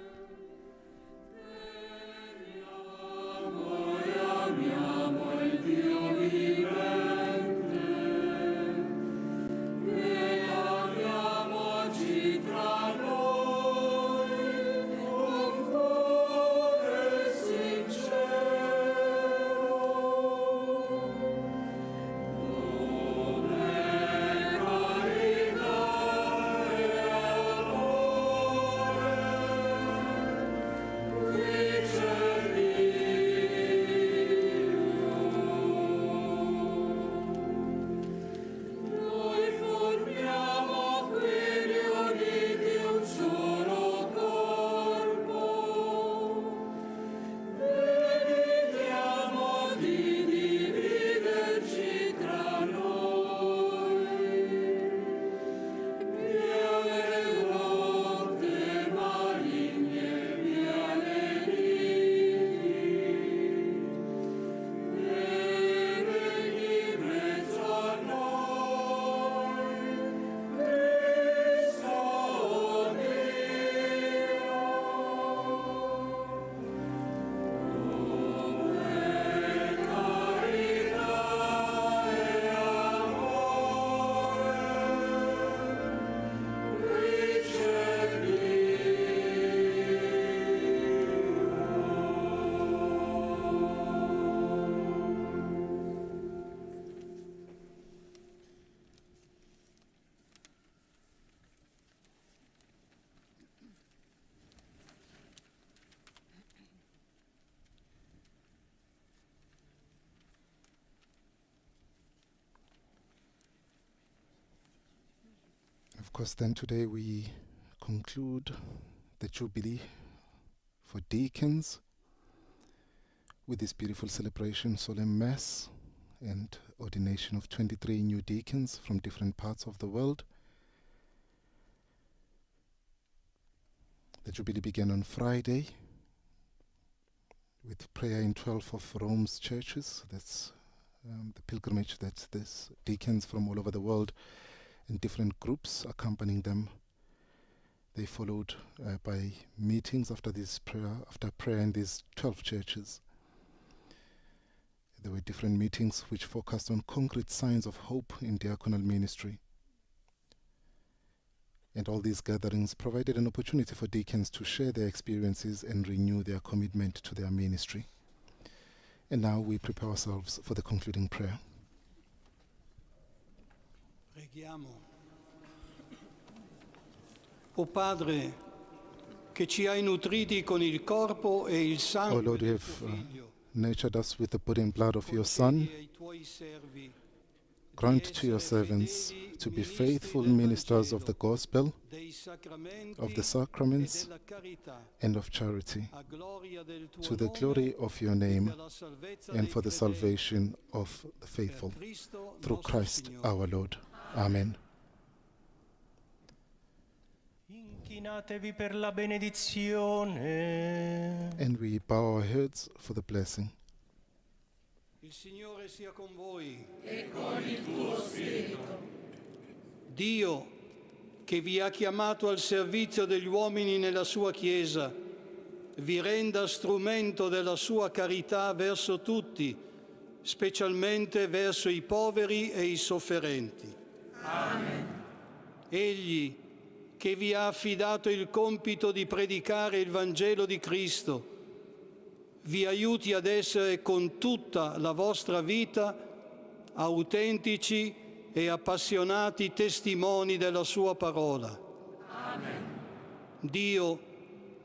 Of course, then today we conclude the Jubilee for Deacons with this beautiful celebration, solemn Mass, and ordination of 23 new deacons from different parts of the world. The Jubilee began on Friday with prayer in 12 of Rome's churches. That's the pilgrimage that these deacons from all over the world in different groups accompanying them. They followed by meetings after prayer in these 12 churches. There were different meetings which focused on concrete signs of hope in diaconal ministry. And all these gatherings provided an opportunity for deacons to share their experiences and renew their commitment to their ministry. And now we prepare ourselves for the concluding prayer. Preghiamo. O Padre, che ci hai nutriti con il corpo e il sangue O Lord, you del have tuo Figlio, nurtured us with the body and blood of your Son. ai tuoi servi Grant to your servants to be faithful ministers of the gospel, of the sacraments, and of charity, to the glory of your name and for the salvation of the faithful. Through Christ our Lord. Amen. Inchinatevi per la benedizione. And we bow our heads for the blessing. Il Signore sia con voi. E con il tuo spirito. Dio, che vi ha chiamato al servizio degli uomini nella sua Chiesa, vi renda strumento della sua carità verso tutti, specialmente verso i poveri e i sofferenti. Amen. Egli, che vi ha affidato il compito di predicare il Vangelo di Cristo, vi aiuti ad essere con tutta la vostra vita autentici e appassionati testimoni della sua parola. Amen. Dio,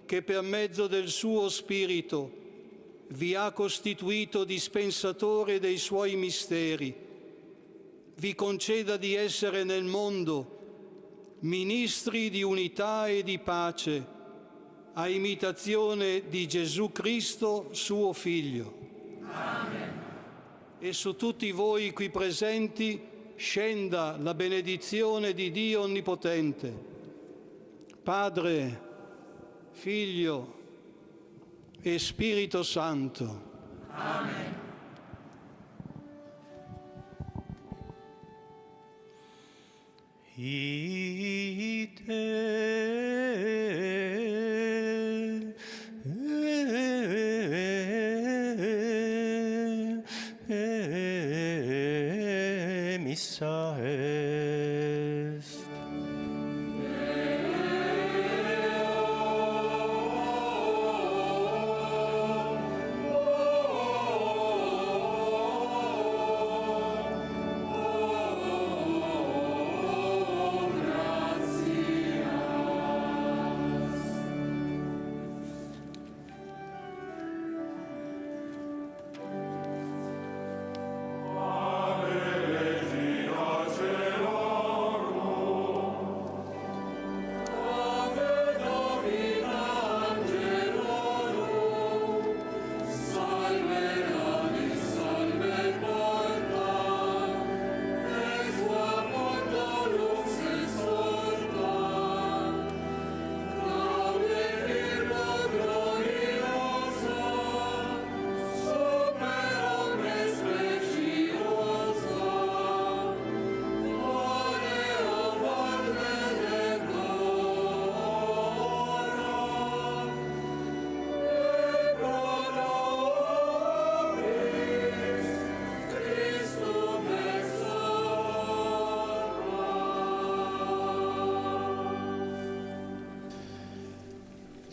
che per mezzo del suo Spirito vi ha costituito dispensatore dei suoi misteri, vi conceda di essere nel mondo ministri di unità e di pace, a imitazione di Gesù Cristo, suo Figlio. Amen. E su tutti voi qui presenti scenda la benedizione di Dio Onnipotente, Padre, Figlio e Spirito Santo. Amen. Missa est.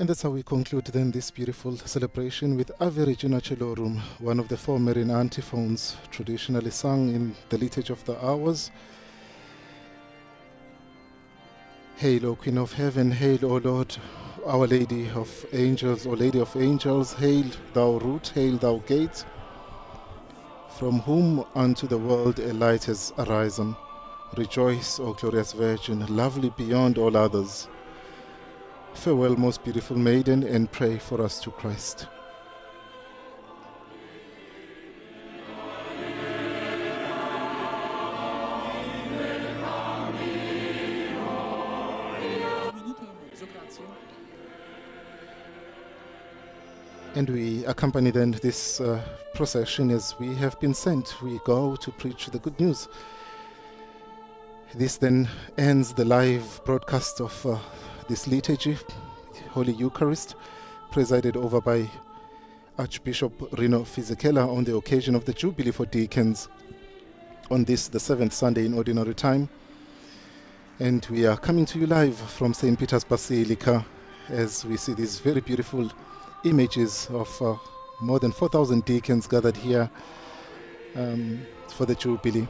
And that's how we conclude then this beautiful celebration with Ave Regina Celorum, one of the four Marian antiphons traditionally sung in the Liturgy of the Hours. Hail, O Queen of Heaven, hail, O Lord, Our Lady of Angels, O Lady of Angels, hail thou root, hail thou gate, from whom unto the world a light has arisen. Rejoice, O glorious Virgin, lovely beyond all others. Farewell, most beautiful maiden, and pray for us to Christ. And we accompany then this procession as we have been sent. We go to preach the good news. This then ends the live broadcast of this liturgy, Holy Eucharist, presided over by Archbishop Rino Fisichella on the occasion of the Jubilee for Deacons on this, the 7th Sunday in Ordinary Time. And we are coming to you live from St. Peter's Basilica as we see these very beautiful images of more than 4,000 deacons gathered here for the Jubilee.